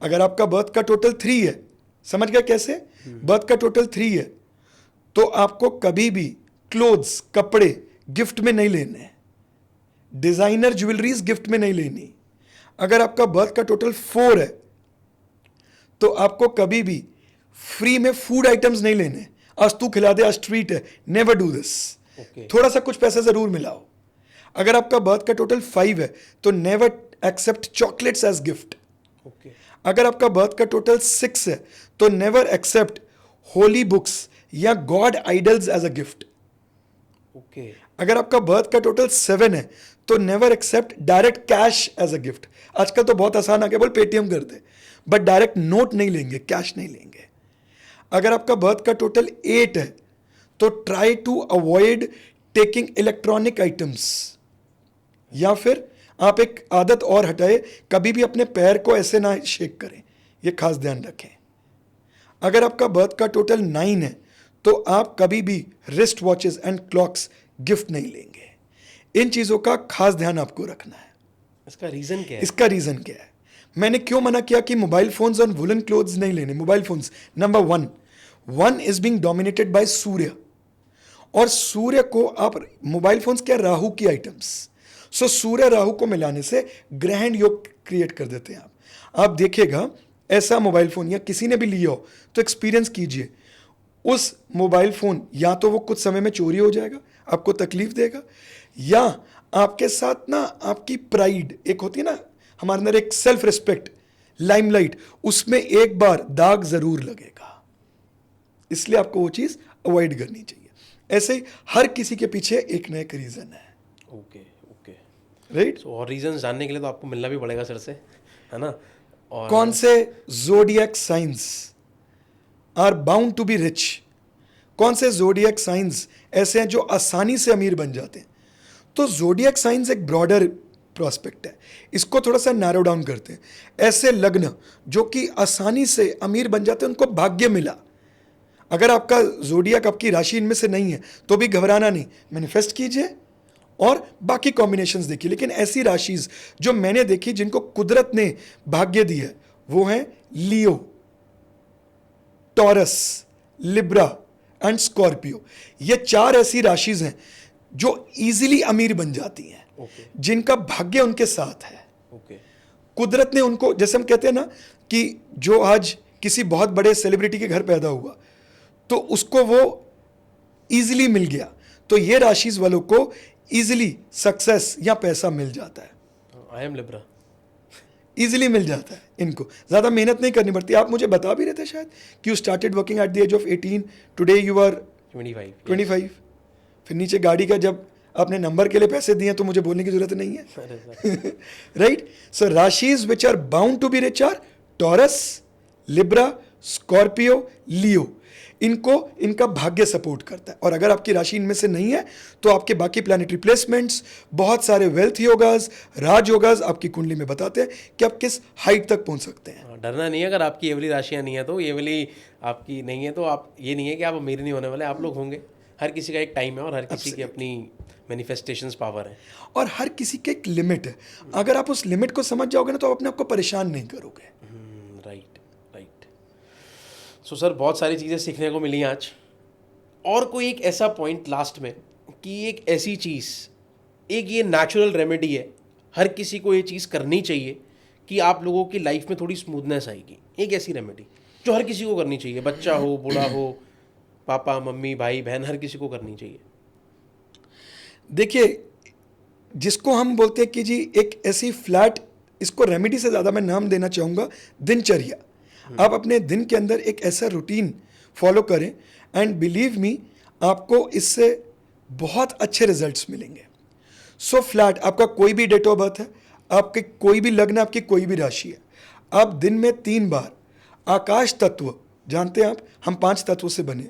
अगर आपका बर्थ का टोटल 3 है, समझ गया कैसे? बर्थ का टोटल 3 है तो आपको कभी भी क्लोथ्स, कपड़े गिफ्ट में नहीं लेने, डिजाइनर ज्वेलरीज गिफ्ट में नहीं लेनी। अगर आपका बर्थ का टोटल 4 है तो आपको कभी भी फ्री में फूड आइटम्स नहीं लेने। आज तू खिला दे, आज ट्रीट है, नेवर डू दिस। Okay. थोड़ा सा कुछ पैसा जरूर मिलाओ। अगर आपका बर्थ का टोटल 5 है तो never accept chocolates as gift. Okay. अगर आपका बर्थ का टोटल 6 है तो नेवर एक्सेप्ट होली बुक्स या god idols as a gift. Okay. अगर आपका बर्थ का टोटल 7 है तो never accept direct cash as a gift. आजकल तो बहुत आसान आ गया, बोल पेटीएम कर दे, बट डायरेक्ट नोट नहीं लेंगे, कैश नहीं लेंगे। अगर आपका बर्थ का टोटल 8 है तो try to avoid taking electronic items, या फिर आप एक आदत और हटाए, कभी भी अपने पैर को ऐसे ना शेक करें, ये खास ध्यान रखें। अगर आपका बर्थ का टोटल 9 है तो आप कभी भी wrist watches and clocks gift नहीं लेंगे। इन चीज़ों का खास ध्यान आपको रखना है। इसका रीजन क्या है? इसका रीजन क्या है? मैंने क्यों मना किया कि मोबाइल फोन्स और वुलन क्लोथ्स नहीं लेने? Mobile phones number 1 is being dominated by Surya, और सूर्य को आप, मोबाइल फोन्स क्या, राहु की आइटम्स। सो सूर्य राहु को मिलाने से ग्रहण योग क्रिएट कर देते हैं। आप देखिएगा ऐसा मोबाइल फोन या किसी ने भी लिया हो तो एक्सपीरियंस कीजिए, उस मोबाइल फोन या तो वो कुछ समय में चोरी हो जाएगा, आपको तकलीफ देगा, या आपके साथ ना आपकी प्राइड एक होती है ना, हमारे अंदर एक सेल्फ रिस्पेक्ट, लाइमलाइट, उसमें एक बार दाग जरूर लगेगा। इसलिए आपको वो चीज अवॉइड करनी चाहिए। ऐसे ही हर किसी के पीछे एक ना एक रीजन है। ओके। ओके। राइट? सो और रीजंस जानने के लिए तो आपको मिलना भी पड़ेगा सर से, है ना? और कौन से zodiac signs are bound to be rich? कौन से जोडियक साइंस ऐसे हैं जो आसानी से अमीर बन जाते हैं? तो जोडियक साइंस एक ब्रॉडर प्रोस्पेक्ट है, इसको थोड़ा सा नैरो डाउन करते हैं। ऐसे लग्न जो कि आसानी से अमीर बन जाते हैं, उनको भाग्य मिला। अगर आपका जोडियक, आपकी राशि इनमें से नहीं है तो भी घबराना नहीं, मैनिफेस्ट कीजिए और बाकी कॉम्बिनेशंस देखिए। लेकिन ऐसी राशिज जो मैंने देखी जिनको कुदरत ने भाग्य दी है वो हैं लियो, टॉरस, लिब्रा एंड स्कॉर्पियो। ये 4 ऐसी राशिज हैं जो इजीली अमीर बन जाती हैं, जिनका भाग्य उनके साथ है। ओके। कुदरत ने उनको, जैसे हम कहते हैं ना कि जो आज किसी बहुत बड़े सेलिब्रिटी के घर पैदा हुआ तो उसको वो इजीली मिल गया, तो ये राशिज वालों को इजीली सक्सेस या पैसा मिल जाता है। I am Libra. इजीली मिल जाता है, इनको ज़्यादा मेहनत नहीं करनी पड़ती। आप मुझे बता भी रहे थे शायद कि you started working at the age of 18, today you are 25। फिर नीचे गाड़ी का जब आपने नंबर के लिए पैसे दिए तो मुझे बोलने की जरूरत नहीं है। राइट? सो राशिज which are bound to be rich are Taurus, Libra, Scorpio, Leo. इनको इनका भाग्य सपोर्ट करता है। और अगर आपकी राशि इनमें से नहीं है तो आपके बाकी प्लैनेटरी प्लेसमेंट्स, बहुत सारे वेल्थ योगास, राज योगास आपकी कुंडली में बताते हैं कि आप किस हाइट तक पहुंच सकते हैं। डरना नहीं है, अगर आपकी ये वाली राशियाँ नहीं है तो, ये वाली आपकी नहीं है तो आप, ये नहीं है कि आप अमीर नहीं होने वाले, आप लोग होंगे। हर किसी का एक टाइम है और हर किसी की अपनी मैनिफेस्टेशंस पावर है, और हर किसी की एक लिमिट है। अगर आप उस लिमिट को समझ जाओगे ना तो आप अपने आप को परेशान नहीं करोगे। राइट। राइट। सो सर, बहुत सारी चीज़ें सीखने को मिली आज। और कोई एक ऐसा पॉइंट लास्ट में कि एक ऐसी चीज़, एक ये नेचुरल रेमेडी है, हर किसी को ये चीज़ करनी चाहिए कि आप लोगों की लाइफ में थोड़ी स्मूथनेस आएगी। एक ऐसी रेमेडी जो हर किसी को करनी चाहिए, बच्चा हो, बूढ़ा हो, पापा मम्मी भाई बहन, हर किसी को करनी चाहिए। देखिए, जिसको हम बोलते हैं कि जी एक ऐसी फ्लैट, इसको रेमेडी से ज़्यादा मैं नाम देना चाहूँगा दिनचर्या। आप अपने दिन के अंदर एक ऐसा रूटीन फॉलो करें एंड बिलीव मी, आपको इससे बहुत अच्छे रिजल्ट्स मिलेंगे। सो फ्लैट, आपका कोई भी डेट ऑफ बर्थ है, आपके कोई भी लग्न, आपकी कोई भी राशि है, आप दिन में 3 बार आकाश तत्व जानते हैं आप, हम 5 तत्वों से बने।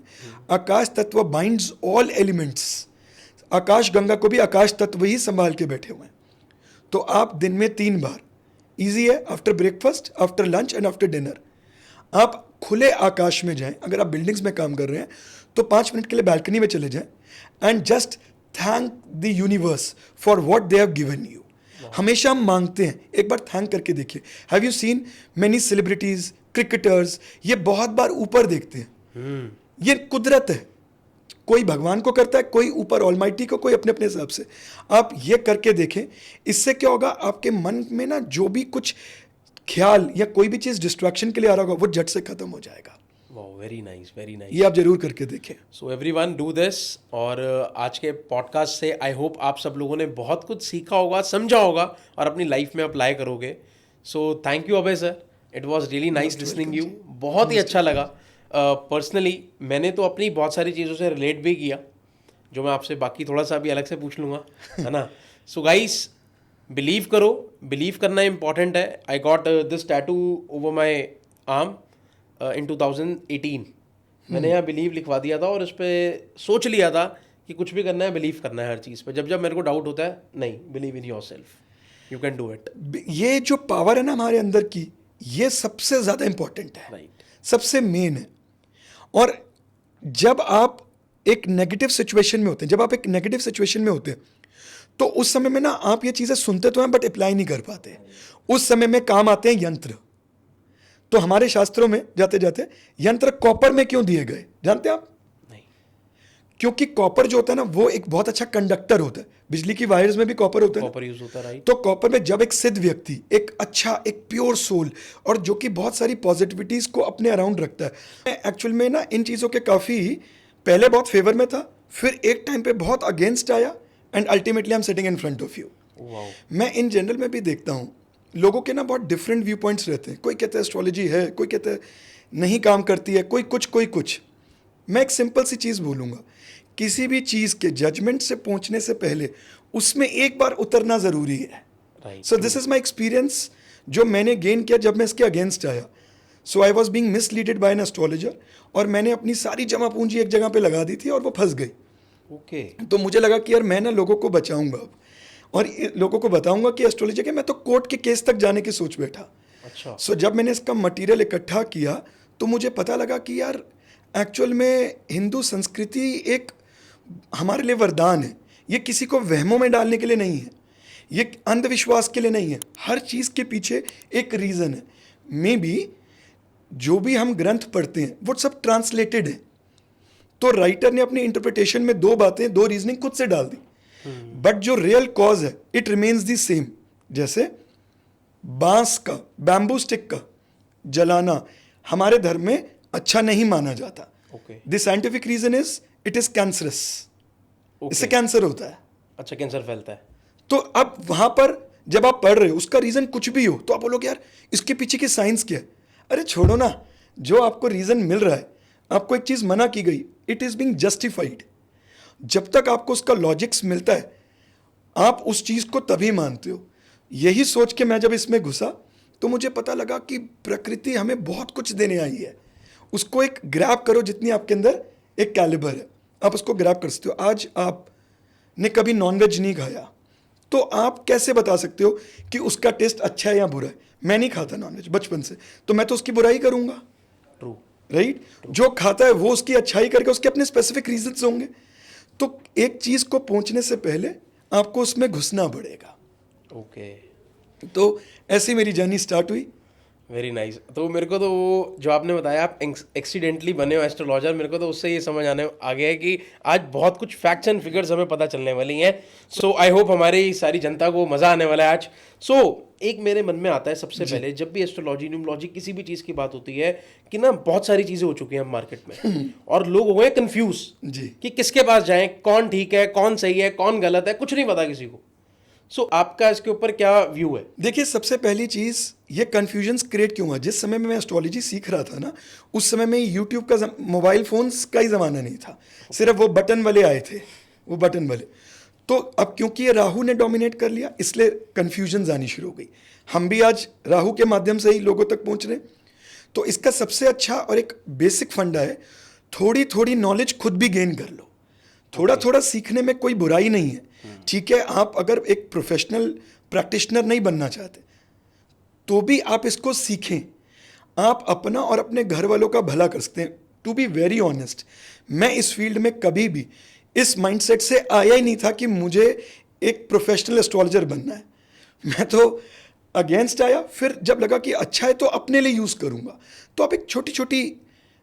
आकाश तत्व बाइंड्स ऑल एलिमेंट्स। आकाश गंगा को भी आकाश तत्व ही संभाल के बैठे हुए हैं। तो आप दिन में 3 बार, इजी है, after breakfast, after lunch and after dinner, आप खुले आकाश में जाएं। अगर आप बिल्डिंग्स में काम कर रहे हैं तो 5 मिनट के लिए बालकनी में चले जाएं and just thank the universe for what they have given you. हमेशा हम मांगते हैं, एक बार थैंक करके देखिए। Have you seen many celebrities, cricketers, ये बहुत बार ऊपर देखते हैं। ये कुदरत है, कोई भगवान को करता है, कोई ऊपर ऑलमाइटी को, कोई अपने अपने हिसाब से। आप ये करके देखें, इससे क्या होगा, आपके मन में ना जो भी कुछ ख्याल या कोई भी चीज़ डिस्ट्रैक्शन के लिए आ रहा होगा वो झट से खत्म हो जाएगा। Very nice, very nice. ये आप जरूर करके देखें। So everyone do this. और आज के पॉडकास्ट से आई होप आप सब लोगों ने बहुत कुछ सीखा होगा, समझा होगा और अपनी लाइफ में अप्लाई करोगे। So thank you Abhay sir, it was really nice listening you. बहुत ही अच्छा लगा। पर्सनली मैंने तो अपनी बहुत सारी चीज़ों से रिलेट भी किया, जो मैं आपसे बाकी थोड़ा सा भी अलग से पूछ लूँगा, है ना। सो गाइस, बिलीव करो, बिलीव करना इंपॉर्टेंट है। I got this tattoo over my arm in 2018। मैंने यहाँ बिलीव लिखवा दिया था और उस पर सोच लिया था कि कुछ भी करना है, बिलीव करना है हर चीज़ पे। जब जब मेरे को डाउट होता है, नहीं, believe in your self, you can do it. ये जो पावर है ना हमारे अंदर की, ये सबसे ज़्यादा इंपॉर्टेंट है, राइट, सबसे मेन है। और जब आप एक नेगेटिव सिचुएशन में होते हैं, जब आप एक नेगेटिव सिचुएशन में होते हैं, तो उस समय में ना आप ये चीज़ें सुनते तो हैं बट अप्लाई नहीं कर पाते। उस समय में काम आते हैं यंत्र। तो हमारे शास्त्रों में जाते जाते यंत्र कॉपर में क्यों दिए गए जानते हैं आप? नहीं। क्योंकि कॉपर जो होता है ना, वो एक बहुत अच्छा कंडक्टर होता है। बिजली की वायर्स में भी कॉपर होता है, कॉपर यूज होता है, राइट। तो कॉपर में जब एक सिद्ध व्यक्ति, एक अच्छा, एक प्योर सोल, और जो कि बहुत सारी पॉजिटिविटीज को अपने अराउंड रखता है। एक्चुअल में ना इन चीज़ों के काफ़ी पहले बहुत फेवर में था, फिर एक टाइम पे बहुत अगेंस्ट आया and ultimately I am sitting in front of you. मैं इन जनरल में भी देखता हूँ लोगों के ना बहुत डिफरेंट व्यू पॉइंट्स रहते हैं। कोई कहता है एस्ट्रोलॉजी है, कोई कहता है नहीं काम करती है, कोई कुछ। मैं एक सिंपल सी चीज़ बोलूँगा, किसी भी चीज़ के जजमेंट से पहुँचने से पहले उसमें एक बार उतरना ज़रूरी है। So this is my experience जो मैंने गेन किया जब मैं इसके अगेंस्ट आया। So I was being misleaded by an astrologer, और मैंने अपनी सारी जमा पूंजी एक जगह पे लगा दी थी और वो फंस गई। ओके। तो मुझे लगा कि यार मैं ना लोगों को बचाऊंगा अब, और लोगों को बताऊंगा कि एस्ट्रोलॉजी के, मैं तो कोर्ट के केस तक जाने की सोच बैठा। अच्छा। सो जब मैंने इसका मटेरियल इकट्ठा किया तो मुझे पता लगा कि यार एक्चुअल में हिंदू संस्कृति एक हमारे लिए वरदान है। ये किसी को वहमों में डालने के लिए नहीं है, ये अंधविश्वास के लिए नहीं है। हर चीज़ के पीछे एक रीज़न है। मे बी जो भी हम ग्रंथ पढ़ते हैं वो सब ट्रांसलेटेड है, तो राइटर ने अपनी इंटरप्रिटेशन में 2 बातें, 2 रीजनिंग खुद से डाल दी, बट जो रियल कॉज है इट रिमेन्स दी सेम। जैसे बांस का, बैम्बू स्टिक का जलाना हमारे धर्म में अच्छा नहीं माना जाता। The scientific reason is it is cancerous, इससे कैंसर होता है। अच्छा, कैंसर फैलता है। तो अब वहां पर जब आप पढ़ रहे हो, उसका रीजन कुछ भी हो, तो आप बोलोगे यार इसके पीछे की साइंस क्या है। अरे छोड़ो ना, जो आपको रीजन मिल रहा है, आपको एक चीज मना की गई, इट इज बीइंग जस्टिफाइड। जब तक आपको उसका लॉजिक्स मिलता है, आप उस चीज को तभी मानते हो। यही सोच के मैं जब इसमें घुसा तो मुझे पता लगा कि प्रकृति हमें बहुत कुछ देने आई है, उसको एक ग्रैब करो। जितनी आपके अंदर एक कैलिबर है, आप उसको ग्रैब कर सकते हो। आज आपने कभी नॉनवेज नहीं खाया, तो आप कैसे बता सकते हो कि उसका टेस्ट अच्छा है या बुरा है? मैं नहीं खाता नॉनवेज बचपन से, तो मैं तो उसकी बुराई करूंगा। True, right. जो खाता है वो उसकी अच्छाई करके, उसके अपने स्पेसिफिक रीजंस होंगे। तो एक चीज को पहुंचने से पहले आपको उसमें घुसना पड़ेगा। ओके। तो ऐसी मेरी जर्नी स्टार्ट हुई। Very nice. तो मेरे को तो वो जो आपने बताया आप एक्सीडेंटली बने हो एस्ट्रोलॉजर, मेरे को तो उससे ये समझ आने आ गया है कि आज बहुत कुछ फैक्ट्स एंड फिगर्स हमें पता चलने वाली हैं। सो आई होप हमारी सारी जनता को मज़ा आने वाला है आज। सो एक मेरे मन में आता है सबसे पहले, जब भी एस्ट्रोलॉजी, न्यूमरोलॉजी, किसी भी चीज़ की बात होती है कि ना बहुत सारी चीज़ें हो चुकी हैं हम मार्केट में और लोग हो गए कंफ्यूज जी कि किसके पास जाएं, कौन ठीक है, कौन सही है, कौन गलत है, कुछ नहीं पता किसी को। सो आपका इसके ऊपर क्या व्यू है? देखिए, सबसे पहली चीज़, ये कन्फ्यूजन्स क्रिएट क्यों हुआ? जिस समय में मैं एस्ट्रोलॉजी सीख रहा था ना, उस समय में यूट्यूब का, मोबाइल फोन्स का ही ज़माना नहीं था, सिर्फ वो बटन वाले आए थे, वो बटन वाले। तो अब क्योंकि ये राहु ने डोमिनेट कर लिया, इसलिए कन्फ्यूजन्स आनी शुरू हो गई। हम भी आज राहु के माध्यम से ही लोगों तक पहुंच रहे। तो इसका सबसे अच्छा और एक बेसिक फंडा है, थोड़ी थोड़ी नॉलेज खुद भी गेन कर लो। थोड़ा थोड़ा सीखने में कोई बुराई नहीं है। ठीक है, आप अगर एक प्रोफेशनल प्रैक्टिशनर नहीं बनना चाहते तो भी आप इसको सीखें। आप अपना और अपने घर वालों का भला कर सकते हैं। टू बी वेरी ऑनेस्ट, मैं इस फील्ड में कभी भी इस माइंडसेट से आया ही नहीं था कि मुझे एक प्रोफेशनल एस्ट्रोलॉजर बनना है। मैं तो अगेंस्ट आया, फिर जब लगा कि अच्छा है तो अपने लिए यूज़ करूँगा। तो आप एक छोटी छोटी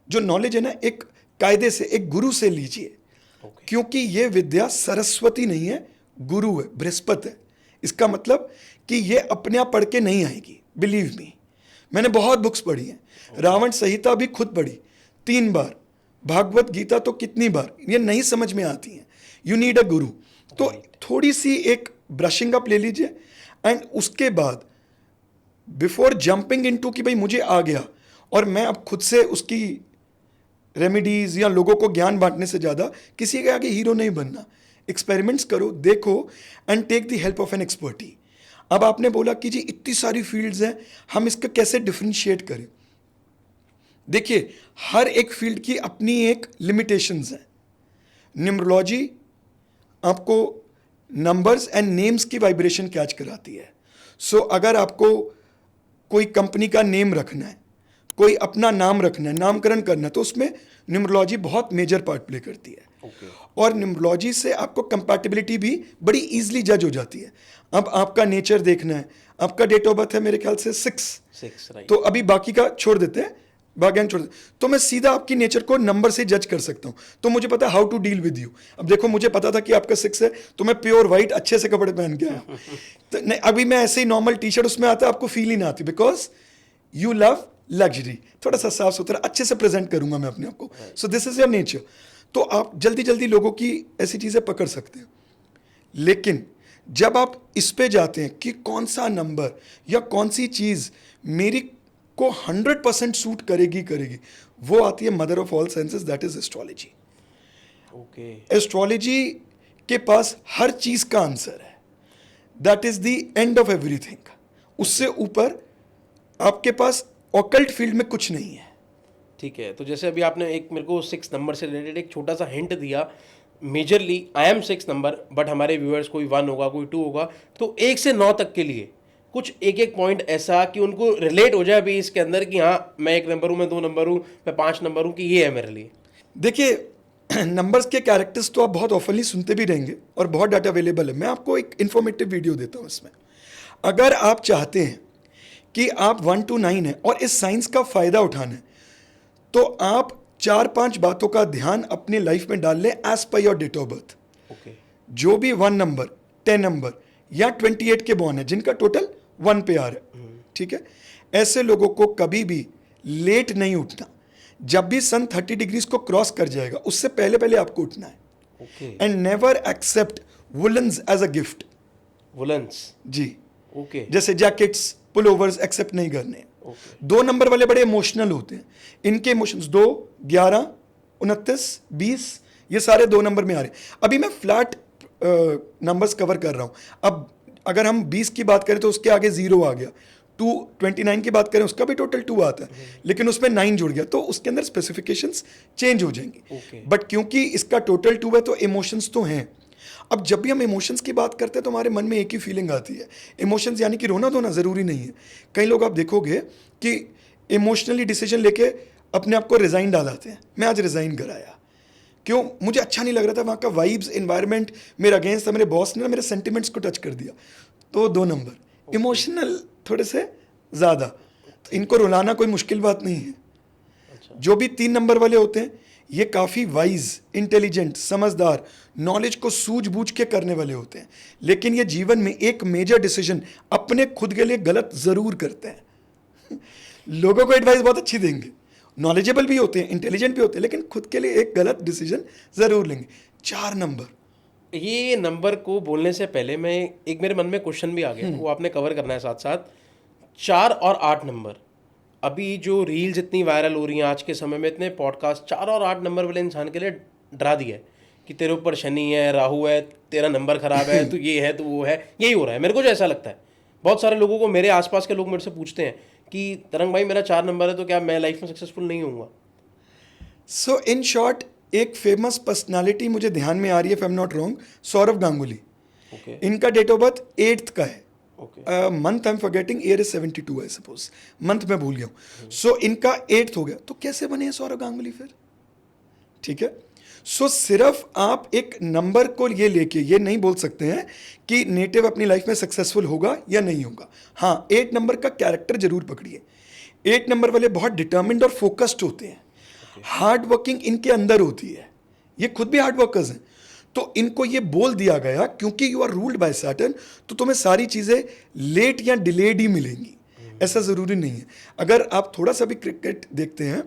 जो नॉलेज है ना, एक कायदे से, एक गुरु से लीजिए। क्योंकि ये विद्या सरस्वती नहीं है, गुरु है, बृहस्पति है। इसका मतलब कि ये अपने आप पढ़ के नहीं आएगी। बिलीव मी, मैंने बहुत बुक्स पढ़ी हैं। रावण संहिता भी खुद पढ़ी 3 बार, भागवत गीता तो कितनी बार, ये नहीं समझ में आती हैं। यू नीड अ गुरु। तो थोड़ी सी एक ब्रशिंग अप ले लीजिए, एंड उसके बाद बिफोर जंपिंग इनटू कि भाई मुझे आ गया और मैं अब खुद से उसकी रेमेडीज या लोगों को ज्ञान बांटने से ज़्यादा किसी के आगे हीरो नहीं बनना। एक्सपेरिमेंट्स करो, देखो, and take the help of an expert. अब आपने बोला कि जी इतनी सारी फील्ड्स हैं, हम इसका कैसे डिफरेंशिएट करें। देखिए, हर एक फील्ड की अपनी एक लिमिटेशंस हैं। न्यूमरोलॉजी आपको नंबर्स एंड नेम्स की वाइब्रेशन कैच कराती है। सो अगर आपको कोई कंपनी का नेम रखना है, कोई अपना नाम रखना है, नामकरण करना है, तो उसमें न्यूमरोलॉजी बहुत मेजर पार्ट प्ले करती है। और न्यूमरोलॉजी से आपको कंपैटिबिलिटी भी बड़ी इजीली जज हो जाती है। अब आपका नेचर देखना है, आपका डेट ऑफ बर्थ है मेरे ख्याल से 6 राइट। तो अभी बाकी का छोड़ देते हैं, भाग्यांक छोड़ देते, तो मैं सीधा आपकी नेचर को नंबर से जज कर सकता हूँ। तो मुझे पता है how to deal with you. अब देखो, मुझे पता था कि आपका 6 है, तो मैं प्योर वाइट अच्छे से कपड़े पहन के आया। तो नहीं, अभी मैं ऐसे ही नॉर्मल टी शर्ट उसमें आता है, आपको फील ही ना आती, बिकॉज यू लव लग्जरी। थोड़ा सा साफ सुथरा अच्छे से प्रेजेंट करूंगा मैं अपने आप को। So this is your nature. तो आप जल्दी जल्दी लोगों की ऐसी चीज़ें पकड़ सकते हैं। लेकिन जब आप इस पे जाते हैं कि कौन सा नंबर या कौन सी चीज़ मेरी को 100% सूट करेगी, वो आती है mother of all sciences, that is astrology. Okay. Astrology के पास हर चीज़ का आंसर है। That is the end of everything. उससे ऊपर आपके पास ऑकल्ट फील्ड में कुछ नहीं है। ठीक है, तो जैसे अभी आपने एक मेरे को 6 नंबर से रिलेटेड एक छोटा सा हिंट दिया। Majorly I am 6 number, but हमारे व्यूअर्स कोई 1 होगा, कोई 2 होगा, तो 1 से 9 तक के लिए कुछ एक पॉइंट ऐसा कि उनको रिलेट हो जाए अभी इसके अंदर कि हाँ मैं 1 नंबर हूँ, मैं 2 नंबर हूँ, मैं 5 नंबर हूँ, कि ये है मेरे लिए। देखिए, नंबर्स के कैरेक्टर्स तो आप बहुत ऑफनली सुनते भी रहेंगे और बहुत डाटा अवेलेबल है। मैं आपको एक इन्फॉर्मेटिव वीडियो देता हूँ इसमें। अगर आप चाहते हैं कि आप 1 to 9 है और इस साइंस का फ़ायदा उठाना है, तो आप 4-5 बातों का ध्यान अपने लाइफ में डाल लें as per your date of birth. Okay. जो भी 1 नंबर, 10 नंबर या 28 के बॉर्न है, जिनका टोटल 1 पे आ रहा है, ठीक है, ऐसे लोगों को कभी भी लेट नहीं उठना। जब भी सन 30 डिग्रीज को क्रॉस कर जाएगा, उससे पहले पहले आपको उठना है। Okay. And never accept woollens as a gift. Woollens. जी, ओके। जैसे जैकेट्स, पुलोवर्स एक्सेप्ट नहीं करने। ओके। 2 नंबर वाले बड़े इमोशनल होते हैं। इनके इमोशंस 2, 11, 29, 20, ये सारे 2 नंबर में आ रहे हैं। अभी मैं फ्लैट नंबर्स कवर कर रहा हूँ। अब अगर हम 20 की बात करें तो उसके आगे 0 आ गया। 29 की बात करें, उसका भी टोटल 2 आता है, लेकिन उसमें 9 जुड़ गया, तो उसके अंदर स्पेसिफिकेशंस चेंज हो जाएंगी। Okay. बट क्योंकि इसका टोटल 2 है तो इमोशंस तो हैं। अब जब भी हम इमोशंस की बात करते हैं तो हमारे मन में एक ही फीलिंग आती है। इमोशंस यानी कि रोना धोना ज़रूरी नहीं है। कई लोग आप देखोगे कि इमोशनली डिसीजन लेके अपने आप को रिज़ाइन डालाते हैं। मैं आज रिज़ाइन कराया, क्यों? मुझे अच्छा नहीं लग रहा था, वहाँ का वाइब्स, एनवायरनमेंट मेरे अगेंस्ट था, मेरे बॉस ने मेरे सेंटिमेंट्स को टच कर दिया। तो 2 नंबर इमोशनल थोड़े से ज़्यादा, तो इनको रुलाना कोई मुश्किल बात नहीं है। अच्छा। जो भी 3 नंबर वाले होते हैं, ये काफ़ी वाइज, इंटेलिजेंट, समझदार, नॉलेज को सूझबूझ के करने वाले होते हैं, लेकिन ये जीवन में एक मेजर डिसीजन अपने खुद के लिए गलत ज़रूर करते हैं। लोगों को एडवाइस बहुत अच्छी देंगे, नॉलेजेबल भी होते हैं, इंटेलिजेंट भी होते हैं, लेकिन खुद के लिए एक गलत डिसीजन ज़रूर लेंगे। 4 नंबर, ये नंबर को बोलने से पहले मैं एक मेरे मन में क्वेश्चन भी आ गया, वो आपने कवर करना है साथ साथ। 4 और 8 नंबर, अभी जो रील्स इतनी वायरल हो रही हैं आज के समय में, इतने पॉडकास्ट 4 और 8 नंबर वाले इंसान के लिए डरा दिया है कि तेरे ऊपर शनि है, राहु है, तेरा नंबर खराब है, तो ये है, तो वो है, यही हो रहा है। मेरे को जो ऐसा लगता है, बहुत सारे लोगों को, मेरे आसपास के लोग मेरे से पूछते हैं कि तरंग भाई मेरा 4 नंबर है तो क्या मैं लाइफ में सक्सेसफुल नहीं होऊंगा? सो इन शॉर्ट, एक फेमस पर्सनालिटी मुझे ध्यान में आ रही है, if I am not wrong, Saurav Ganguly. Okay इनका डेट ऑफ बर्थ 8th का है। Okay month I am forgetting, year is 72 I suppose, month मैं भूल गया हूँ। सो इनका 8th हो गया, तो कैसे बने हैं सौरव गांगुली फिर? ठीक है। सो सिर्फ आप एक नंबर को ये लेके ये नहीं बोल सकते हैं कि नेटिव अपनी लाइफ में सक्सेसफुल होगा या नहीं होगा। हाँ, 8 नंबर का कैरेक्टर जरूर पकड़िए। 8 नंबर वाले बहुत डिटर्मिन्ड और फोकस्ड होते हैं, हार्ड वर्किंग इनके अंदर होती है, ये खुद भी हार्ड वर्कर्स हैं। तो इनको ये बोल दिया गया क्योंकि you are ruled by Saturn, तो तुम्हें सारी चीज़ें लेट या डिलेड ही मिलेंगी। ऐसा ज़रूरी नहीं है। अगर आप थोड़ा सा भी क्रिकेट देखते हैं,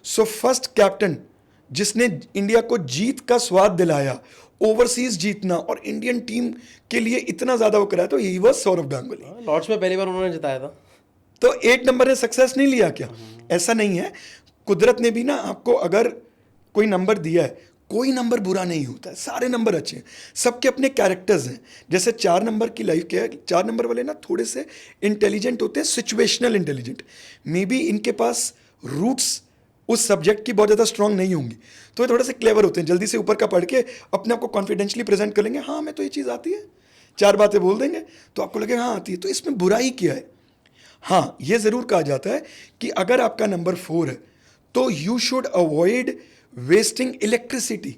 सो फर्स्ट कैप्टन जिसने इंडिया को जीत का स्वाद दिलाया, ओवरसीज जीतना और इंडियन टीम के लिए इतना ज़्यादा वो कराया, तो यही वह सौरव गांगुली। लॉर्ड्स में पहली बार उन्होंने जिताया था। तो 8 नंबर ने सक्सेस नहीं लिया क्या? ऐसा नहीं है। कुदरत ने भी ना आपको अगर कोई नंबर दिया है, कोई नंबर बुरा नहीं होता है, सारे नंबर अच्छे हैं, सबके अपने कैरेक्टर्स हैं। जैसे 4 नंबर की लाइफ क्या है, 4 नंबर वाले ना थोड़े से इंटेलिजेंट होते हैं, सिचुएशनल इंटेलिजेंट। मे बी इनके पास रूट्स उस सब्जेक्ट की बहुत ज़्यादा स्ट्रांग नहीं होंगी, तो ये थोड़े से क्लेवर होते हैं, जल्दी से ऊपर का पढ़ के अपने आप को कॉन्फिडेंशियली प्रेजेंट कर लेंगे, हाँ हमें तो ये चीज़ आती है, 4 बातें बोल देंगे तो आपको लगेगा हाँ आती है। तो इसमें बुराई क्या है? हाँ, ये ज़रूर कहा जाता है कि अगर आपका नंबर 4 है तो you should avoid wasting electricity.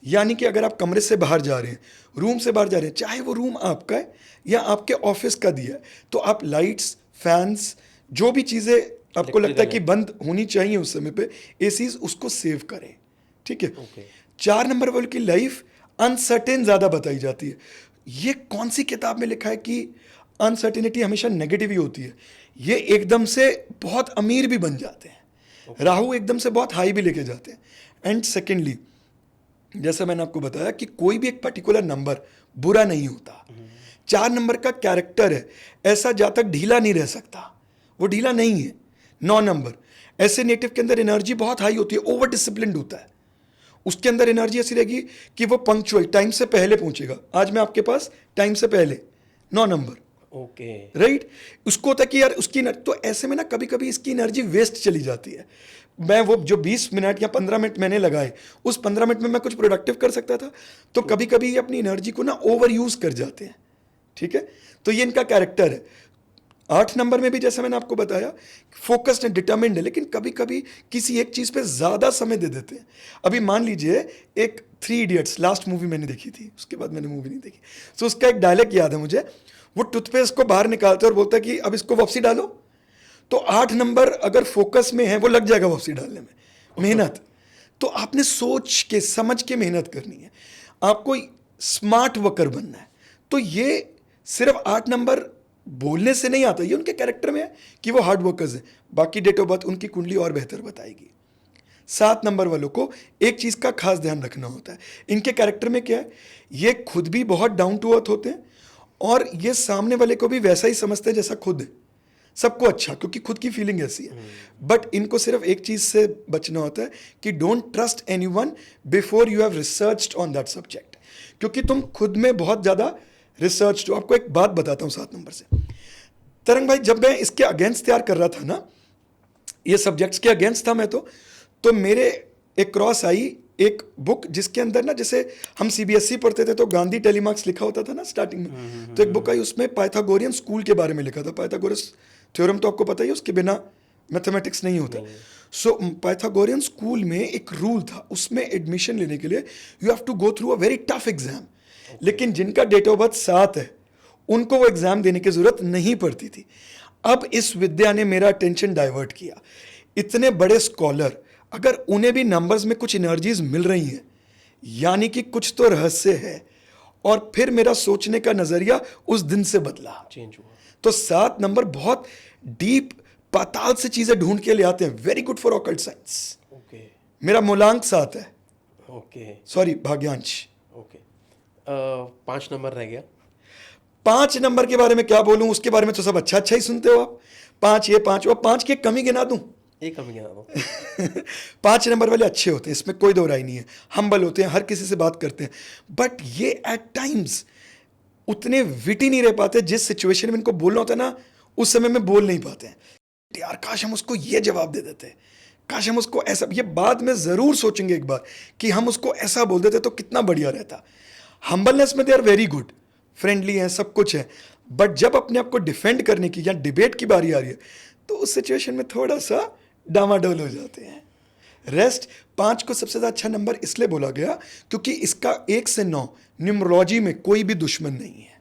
यानी कि अगर आप कमरे से बाहर जा रहे हैं, रूम से बाहर जा रहे हैं, चाहे वो रूम आपका है या आपके ऑफिस का दिया है, तो आप लाइट्स, फैंस, जो भी चीज़ें आपको लगता है कि बंद होनी चाहिए उस समय पे, एसीज, उसको सेव करें। ठीक है। Okay. 4 नंबर वालों की लाइफ अनसर्टेन ज़्यादा बताई जाती है। ये कौन सी किताब में लिखा है कि अनसर्टेनिटी हमेशा नेगेटिव ही होती है? ये एकदम से बहुत अमीर भी बन जाते हैं, राहु एकदम से बहुत हाई भी लेके जाते हैं। एंड सेकेंडली, जैसा मैंने आपको बताया कि कोई भी एक पर्टिकुलर नंबर बुरा नहीं होता। 4 नंबर का कैरेक्टर है ऐसा, जहाँ तक ढीला नहीं रह सकता, वो ढीला नहीं है। 9 नंबर ऐसे नेटिव के अंदर एनर्जी बहुत हाई होती है, ओवर डिसिप्लिन्ड होता है, उसके अंदर एनर्जी ऐसी रहेगी कि वो पंक्चुअल टाइम से पहले पहुंचेगा। आज मैं आपके पास टाइम से पहले, 9 नंबर। Okay right. उसको होता है कि यार उसकी तो ऐसे में ना कभी कभी इसकी एनर्जी वेस्ट चली जाती है। मैं वो जो 20 मिनट या 15 मिनट मैंने लगाए, उस 15 मिनट में मैं कुछ प्रोडक्टिव कर सकता था, तो कभी कभी ये अपनी एनर्जी को ना ओवर यूज कर जाते हैं। ठीक है। तो ये इनका कैरेक्टर है। 8 नंबर में भी जैसे मैंने आपको बताया, फोकस्ड है, डिटर्मिन्ड है, लेकिन कभी कभी किसी एक चीज़ पे ज़्यादा समय दे देते हैं। अभी मान लीजिए एक 3 इडियट्स लास्ट मूवी मैंने देखी थी, उसके बाद मैंने मूवी नहीं देखी, तो उसका एक डायलॉग याद है मुझे। वो टूथपेस्ट को बाहर निकालता है और बोलता है कि अब इसको वापसी डालो। तो 8 नंबर अगर फोकस में है, वो लग जाएगा वापसी डालने में, मेहनत। तो आपने सोच के समझ के मेहनत करनी है, आपको स्मार्ट वर्कर बनना है। तो ये सिर्फ 8 नंबर बोलने से नहीं आता, ये उनके कैरेक्टर में है कि वो हार्ड वर्कर्स हैं। बाकी डेट ऑफ बर्थ उनकी कुंडली और बेहतर बताएगी। 7 नंबर वालों को एक चीज़ का खास ध्यान रखना होता है, इनके कैरेक्टर में क्या है, ये खुद भी बहुत डाउन टू अर्थ होते हैं और ये सामने वाले को भी वैसा ही समझते हैं जैसा खुद है, सबको अच्छा, क्योंकि खुद की फीलिंग ऐसी है। बट इनको सिर्फ एक चीज़ से बचना होता है कि don't trust anyone before you have researched on that subject, क्योंकि तुम खुद में बहुत ज़्यादा रिसर्च। तो आपको एक बात बताता हूँ 7 नंबर से। तरंग भाई, जब मैं इसके अगेंस्ट तैयार कर रहा था ना, ये सब्जेक्ट्स के अगेंस्ट था मैं, तो मेरे एक क्रॉस आई एक बुक जिसके अंदर ना, जैसे हम सीबीएसई पढ़ते थे तो गांधी टेलीमार्क्स लिखा होता था ना स्टार्टिंग में, तो एक बुक आई उसमें पाइथागोरियन स्कूल के बारे में लिखा था। पाइथागोरस थ्योरम तो आपको पता ही है, उसके बिना मैथमेटिक्स नहीं होता। सो पाइथागोरियन स्कूल में एक रूल था, उसमें एडमिशन लेने के लिए you have to go through a very tough exam. लेकिन जिनका डेट ऑफ बर्थ 7 है उनको वो एग्जाम देने की जरूरत नहीं पड़ती थी। अब इस विद्या ने मेरा अटेंशन डाइवर्ट किया। इतने बड़े स्कॉलर, अगर उन्हें भी नंबर्स में कुछ एनर्जीज मिल रही हैं, यानी कि कुछ तो रहस्य है। और फिर मेरा सोचने का नजरिया उस दिन से बदला, चेंज हुआ। तो 7 नंबर बहुत डीप पाताल से चीजें ढूंढ के ले आते हैं, very good for occult science. Okay मेरा मूलांक 7 है, ओके सॉरी भाग्यांश। ओके 5 नंबर रह गया। 5 नंबर के बारे में क्या बोलूं, उसके बारे में तो सब अच्छा अच्छा ही सुनते हो आप। 5 ये 5 वो, 5 की एक कमी गिना दूं। एक कमी गिना दो। 5 नंबर वाले अच्छे होते हैं, इसमें कोई दो राय नहीं है, हम्बल होते हैं, हर किसी से बात करते हैं, बट ये एट टाइम्स उतने विटी नहीं रह पाते। जिस सिचुएशन में इनको बोलना होता है ना, उस समय में बोल नहीं पाते हैं। यार काश हम उसको ये जवाब दे देते, काश हम उसको ऐसा, ये बाद में ज़रूर सोचेंगे एक बार कि हम उसको ऐसा बोल देते तो कितना बढ़िया रहता। हम्बलनेस में they are very good, friendly हैं, सब कुछ है, बट जब अपने आप को डिफेंड करने की या डिबेट की बारी आ रही है तो उस सिचुएशन में थोड़ा सा डामाडोल हो जाते हैं। रेस्ट 5 को सबसे ज़्यादा अच्छा नंबर इसलिए बोला गया क्योंकि इसका 1 से 9 न्यूमरोलॉजी में कोई भी दुश्मन नहीं है।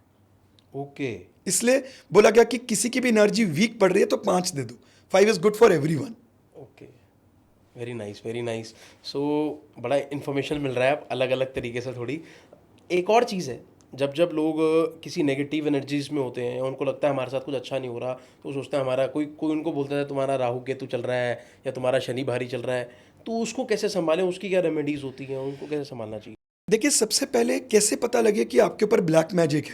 ओके, इसलिए बोला गया कि किसी की भी एनर्जी वीक पड़ रही है तो 5 दे दो। 5 is good for everyone. Okay, very nice, very nice. So बड़ा इन्फॉर्मेशन मिल रहा है अब अलग अलग तरीके से। थोड़ी एक और चीज़ है, जब जब लोग किसी नेगेटिव एनर्जीज में होते हैं या उनको लगता है हमारे साथ कुछ अच्छा नहीं हो रहा, तो सोचते हैं हमारा कोई कोई उनको बोलता है तुम्हारा राहु केतु चल रहा है या तुम्हारा शनि भारी चल रहा है, तो उसको कैसे संभालें, उसकी क्या रेमेडीज होती हैं, उनको कैसे संभालना चाहिए? देखिए, सबसे पहले कैसे पता लगे कि आपके ऊपर ब्लैक मैजिक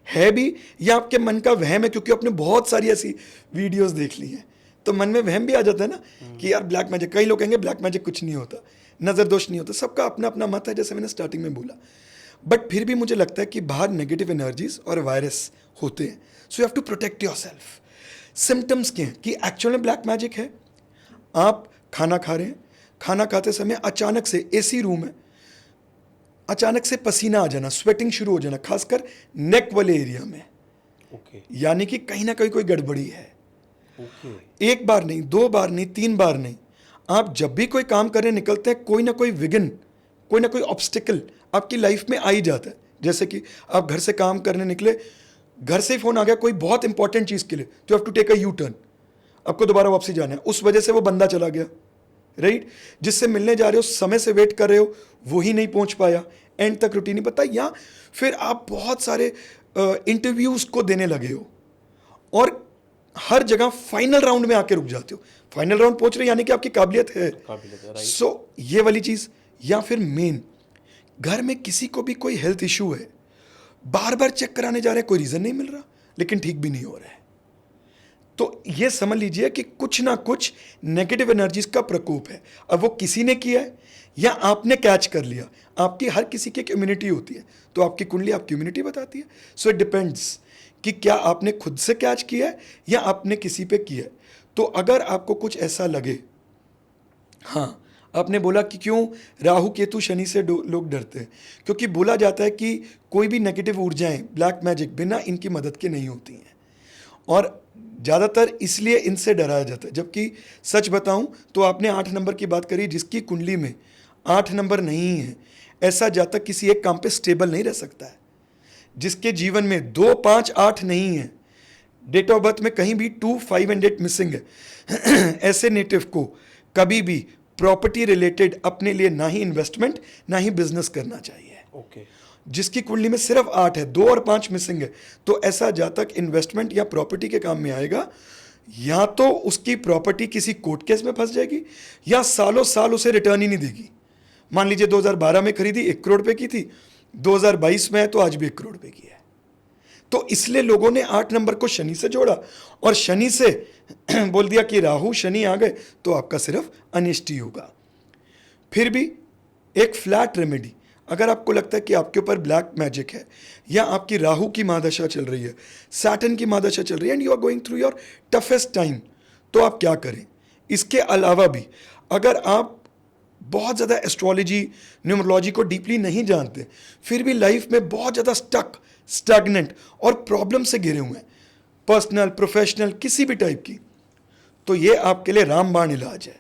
है भी या आपके मन का वहम है, क्योंकि आपने बहुत सारी ऐसी वीडियोस देख ली हैं तो मन में वहम भी आ जाता है ना कि यार ब्लैक मैजिक। कई लोग कहेंगे ब्लैक मैजिक कुछ नहीं होता, नज़र दोष नहीं होता, सबका अपना अपना मत है, जैसे मैंने स्टार्टिंग में बोला। बट फिर भी मुझे लगता है कि बाहर नेगेटिव एनर्जीज और वायरस होते हैं, so you have to protect yourself. Symptoms क्या हैं कि एक्चुअल में ब्लैक मैजिक है? आप खाना खा रहे हैं, खाना खाते समय अचानक से एसी रूम है, अचानक से पसीना आ जाना, स्वेटिंग शुरू हो जाना, खासकर नेक वाले एरिया में, ओके, यानी कि कहीं ना कहीं कोई गड़बड़ी है। ओके, एक बार नहीं, 2 बार नहीं, 3 बार नहीं, आप जब भी कोई काम करने निकलते हैं कोई ना कोई विघ्न, कोई ना कोई ऑब्स्टिकल आपकी लाइफ में आ ही जाता है। जैसे कि आप घर से काम करने निकले, घर से ही फोन आ गया कोई बहुत इंपॉर्टेंट चीज़ के लिए, तो have to take a U turn, आपको दोबारा वापसी जाना है, उस वजह से वो बंदा चला गया, राइट? जिससे मिलने जा रहे हो, समय से वेट कर रहे हो, वो ही नहीं पहुंच पाया, एंड तक रूटीन नहीं पता, या फिर आप बहुत सारे इंटरव्यूज को देने लगे हो और हर जगह फाइनल राउंड में आके रुक जाते हो। फाइनल राउंड पहुंच रहे यानी कि आपकी काबिलियत है, राइट। सो ये वाली चीज़। या फिर मेन, घर में किसी को भी कोई हेल्थ इशू है, बार बार चेक कराने जा रहे हैं, कोई रीज़न नहीं मिल रहा लेकिन ठीक भी नहीं हो रहा है, तो ये समझ लीजिए कि कुछ ना कुछ नेगेटिव एनर्जीज का प्रकोप है। अब वो किसी ने किया है या आपने कैच कर लिया, आपकी हर किसी की एक इम्यूनिटी होती है, तो आपकी कुंडली आपकी इम्यूनिटी बताती है। सो इट डिपेंड्स कि क्या आपने खुद से कैच किया है या आपने किसी पे किया है। तो अगर आपको कुछ ऐसा लगे, हाँ, आपने बोला कि क्यों राहु केतु शनि से लोग डरते हैं, क्योंकि बोला जाता है कि कोई भी नेगेटिव ऊर्जाएं, ब्लैक मैजिक बिना इनकी मदद के नहीं होती हैं, और ज़्यादातर इसलिए इनसे डराया जाता है। जबकि सच बताऊं तो आपने 8 नंबर की बात करी, जिसकी कुंडली में 8 नंबर नहीं है, ऐसा जातक किसी एक काम पे स्टेबल नहीं रह सकता है। जिसके जीवन में 2, 5, 8 नहीं है, डेट ऑफ बर्थ में कहीं भी 2, 5 एंड 8 मिसिंग है, ऐसे नेटिव को कभी भी प्रॉपर्टी रिलेटेड अपने लिए ना ही इन्वेस्टमेंट ना ही बिजनेस करना चाहिए। ओके, जिसकी कुंडली में सिर्फ 8 है, 2 और 5 मिसिंग है, तो ऐसा जातक इन्वेस्टमेंट या प्रॉपर्टी के काम में आएगा, या तो उसकी प्रॉपर्टी किसी कोर्ट केस में फंस जाएगी या सालों साल उसे रिटर्न ही नहीं देगी। मान लीजिए 2012 में खरीदी, 1 करोड़ पे की थी, 2022 में है तो आज भी 1 करोड़ पे की है। तो इसलिए लोगों ने 8 नंबर को शनि से जोड़ा और शनि से बोल दिया कि राहु शनि आ गए तो आपका सिर्फ अनिष्ट ही होगा। फिर भी एक फ्लैट रेमेडी, अगर आपको लगता है कि आपके ऊपर ब्लैक मैजिक है या आपकी राहु की महादशा चल रही है, सैटर्न की महादशा चल रही है, and you are going through your toughest time, तो आप क्या करें? इसके अलावा भी अगर आप बहुत ज़्यादा एस्ट्रोलॉजी, न्यूमरोलॉजी को डीपली नहीं जानते, फिर भी लाइफ में बहुत ज़्यादा स्टैग्नेंट और प्रॉब्लम से घिरे हुए हैं, पर्सनल, प्रोफेशनल, किसी भी टाइप की, तो ये आपके लिए रामबाण इलाज है।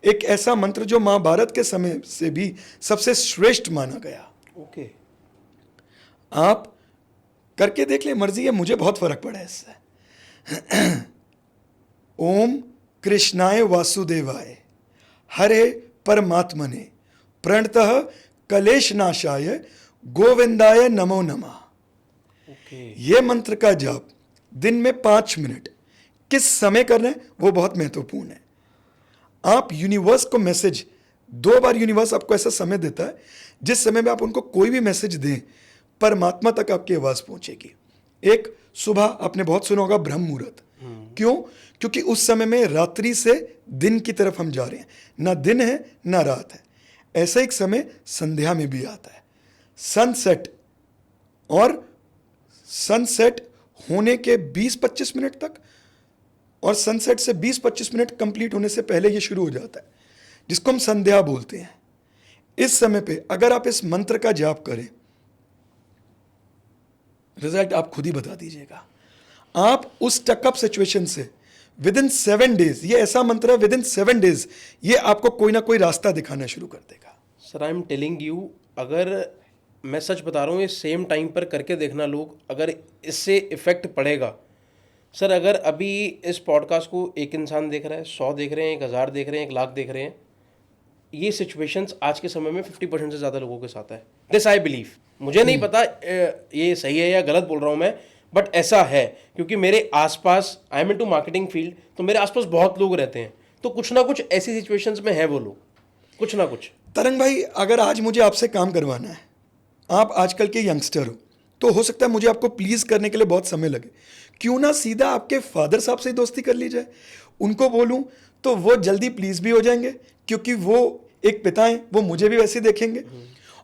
एक ऐसा मंत्र जो महाभारत के समय से भी सबसे श्रेष्ठ माना गया। ओके, आप करके देख ले, मर्जी है, मुझे बहुत फर्क पड़ा है इससे। ओम कृष्णाय वासुदेवाय हरे परमात्मने प्रणतः कलेश नाशाय गोविंदाय नमो नमः। ओके, ये मंत्र का जाप दिन में 5 मिनट किस समय करना है वो बहुत महत्वपूर्ण है। आप यूनिवर्स को मैसेज 2 बार, यूनिवर्स आपको ऐसा समय देता है जिस समय में आप उनको कोई भी मैसेज दें, परमात्मा तक आपकी आवाज पहुंचेगी। एक सुबह, आपने बहुत सुना होगा ब्रह्म मुहूर्त, क्यों? क्योंकि उस समय में रात्रि से दिन की तरफ हम जा रहे हैं, ना दिन है ना रात है। ऐसा एक समय संध्या में भी आता है, सनसेट, और सनसेट होने के 20-25 मिनट तक और सनसेट से 20-25 मिनट कंप्लीट होने से पहले ये शुरू हो जाता है, जिसको हम संध्या बोलते हैं। इस समय पे अगर आप इस मंत्र का जाप करें, रिजल्ट आप खुद ही बता दीजिएगा। आप उस स्टक अप सिचुएशन से विद इन 7 डेज, ये ऐसा मंत्र है, विद इन 7 डेज ये आपको कोई ना कोई रास्ता दिखाना शुरू कर देगा। Sir I am telling you, अगर मैं सच बता रहा हूँ, ये सेम टाइम पर करके देखना लोग, अगर इससे इफेक्ट पड़ेगा। सर अगर अभी इस पॉडकास्ट को एक इंसान देख रहा है, 100 देख रहे हैं, 1000 देख रहे हैं, 1 लाख देख रहे हैं, ये सिचुएशंस आज के समय में 50% से ज़्यादा लोगों के साथ है। This I believe. मुझे नहीं पता ये सही है या गलत बोल रहा हूँ मैं, बट ऐसा है, क्योंकि मेरे आसपास, I am into marketing field, तो मेरे आसपास बहुत लोग रहते हैं, तो कुछ ना कुछ ऐसी सिचुएशंस में है वो लोग, कुछ ना कुछ। तरंग भाई, अगर आज मुझे आपसे काम करवाना है, आप आजकल के यंगस्टर हो, तो हो सकता है मुझे आपको प्लीज करने के लिए बहुत समय लगे। क्यों ना सीधा आपके फादर साहब से दोस्ती कर ली जाए, उनको बोलूं तो वो जल्दी प्लीज भी हो जाएंगे, क्योंकि वो एक पिता हैं, वो मुझे भी वैसे देखेंगे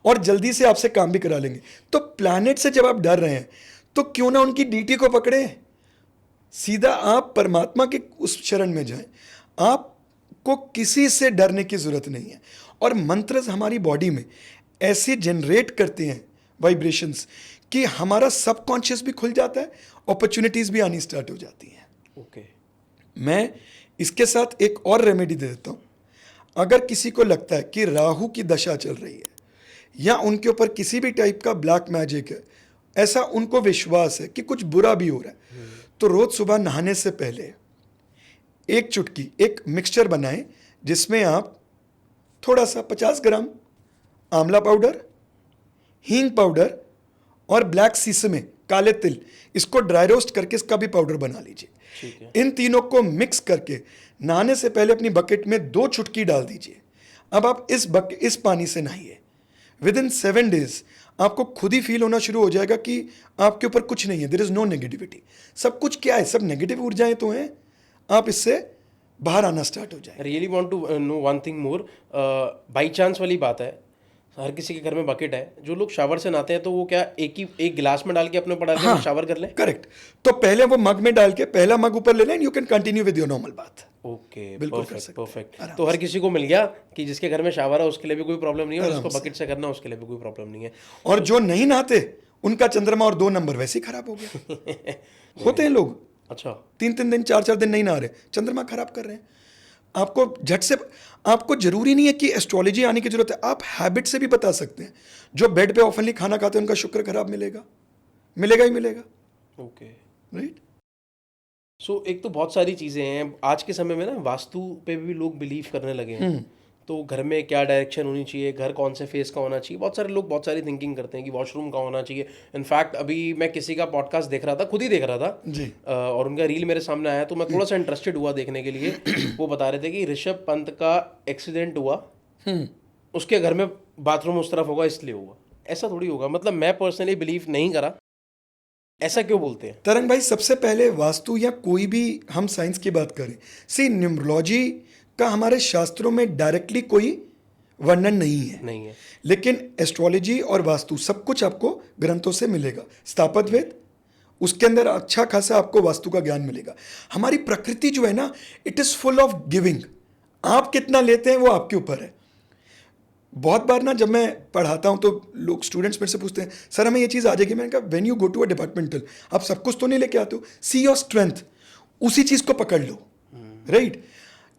और जल्दी से आपसे काम भी करा लेंगे। तो प्लैनेट से जब आप डर रहे हैं, तो क्यों ना उनकी डीटी को पकड़े, सीधा आप परमात्मा के उस शरण में जाएं। आपको किसी से डरने की जरूरत नहीं है। और मंत्र हमारी बॉडी में ऐसे जनरेट करते हैं वाइब्रेशंस कि हमारा सबकॉन्शियस भी खुल जाता है, अपॉर्चुनिटीज भी आनी स्टार्ट हो जाती हैं। ओके। मैं इसके साथ एक और रेमेडी दे देता हूँ। अगर किसी को लगता है कि राहु की दशा चल रही है या उनके ऊपर किसी भी टाइप का ब्लैक मैजिक है, ऐसा उनको विश्वास है कि कुछ बुरा भी हो रहा है, तो रोज सुबह नहाने से पहले एक चुटकी एक मिक्सचर बनाएं, जिसमें आप थोड़ा सा 50 ग्राम आंवला पाउडर, हींग पाउडर और ब्लैक सीसमे, काले तिल, इसको ड्राई रोस्ट करके इसका भी पाउडर बना लीजिए। ठीक है। इन तीनों को मिक्स करके नहाने से पहले अपनी बकेट में 2 चुटकी डाल दीजिए। अब आप इस पानी से नहाइए। विद इन 7 डेज आपको खुद ही फील होना शुरू हो जाएगा कि आपके ऊपर कुछ नहीं है, देयर इज नो नेगेटिविटी। सब कुछ क्या है, सब नेगेटिव ऊर्जाएं तो हैं, आप इससे बाहर आना स्टार्ट हो जाए। Really want to know one thing more. By chance वाली बात है, हर किसी के घर में बकेट है, जो लोग शावर से नहाते हैं तो वो क्या एक गिलास में डाल के अपने ऊपर डाल के शावर कर लें? करेक्ट। तो पहले वो मग में डाल के पहला मग ऊपर ले लें, you can continue with your normal बात। ओके, बिल्कुल कर परफेक्ट सकते हैं, परफेक्ट। तो हर किसी को मिल गया कि जिसके घर में शावर है उसके लिए भी कोई प्रॉब्लम नहीं है, और जिसको बकेट से करना है उसके लिए भी कोई प्रॉब्लम नहीं है। और जो नहीं नहाते उनका चंद्रमा और 2 नंबर वैसे ही खराब हो गया। होते हैं लोग अच्छा, 3-3 दिन 4-4 दिन नहीं नहा रहे, चंद्रमा खराब कर रहे हैं। आपको झट से, आपको जरूरी नहीं है कि एस्ट्रोलॉजी आने की जरूरत है, आप हैबिट से भी बता सकते हैं। जो बेड पे ऑफनली खाना खाते हैं उनका शुक्र खराब मिलेगा, मिलेगा ही मिलेगा। ओके। राइट। सो एक तो बहुत सारी चीज़ें हैं आज के समय में ना, वास्तु पे भी लोग बिलीव करने लगे हैं। तो घर में क्या डायरेक्शन होनी चाहिए, घर कौन से फेस का होना चाहिए, बहुत सारे लोग बहुत सारी थिंकिंग करते हैं कि वॉशरूम का होना चाहिए। इनफैक्ट अभी मैं किसी का पॉडकास्ट देख रहा था, खुद ही देख रहा था जी। और उनका रील मेरे सामने आया, तो मैं थोड़ा सा इंटरेस्टेड हुआ देखने के लिए। वो बता रहे थे कि ऋषभ पंत का एक्सीडेंट हुआ, उसके घर में बाथरूम उस तरफ होगा इसलिए हुआ। ऐसा थोड़ी होगा, मतलब मैं पर्सनली बिलीव नहीं करा। ऐसा क्यों बोलते हैं? तरंग भाई, सबसे पहले वास्तु या कोई भी हम साइंस की बात करें, सी न्यूमरोलॉजी का हमारे शास्त्रों में डायरेक्टली कोई वर्णन नहीं है। लेकिन एस्ट्रोलॉजी और वास्तु सब कुछ आपको ग्रंथों से मिलेगा। स्थापत्य वेद, उसके अंदर अच्छा खासा आपको वास्तु का ज्ञान मिलेगा। हमारी प्रकृति जो है ना, it is full of giving. आप कितना लेते हैं वो आपके ऊपर है। बहुत बार ना जब मैं पढ़ाता हूँ तो लोग, स्टूडेंट्स मेरे से पूछते हैं, सर हमें ये चीज़ आ जाएगी? मैंने कहा, when you go to a departmental, आप सब कुछ तो नहीं लेके आते हो, सी योर स्ट्रेंथ, उसी चीज़ को पकड़ लो। राइट।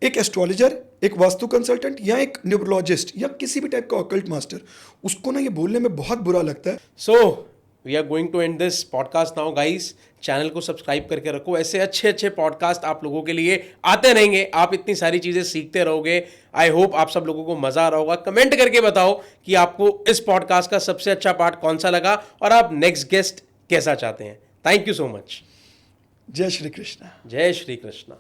एक एस्ट्रोलॉजर, एक वास्तु कंसल्टेंट या एक न्यूमरोलॉजिस्ट या किसी भी टाइप का ऑकल्ट मास्टर, उसको ना ये बोलने में बहुत बुरा लगता है। So we are going to end this podcast now guys. Channel को सब्सक्राइब करके रखो, ऐसे अच्छे अच्छे पॉडकास्ट आप लोगों के लिए आते रहेंगे, आप इतनी सारी चीज़ें सीखते रहोगे। आई होप आप सब लोगों को मज़ा आ रहा होगा। कमेंट करके बताओ कि आपको इस पॉडकास्ट का सबसे अच्छा पार्ट कौन सा लगा और आप नेक्स्ट गेस्ट कैसा चाहते हैं। Thank you so much. जय श्री कृष्णा। जय श्री कृष्णा।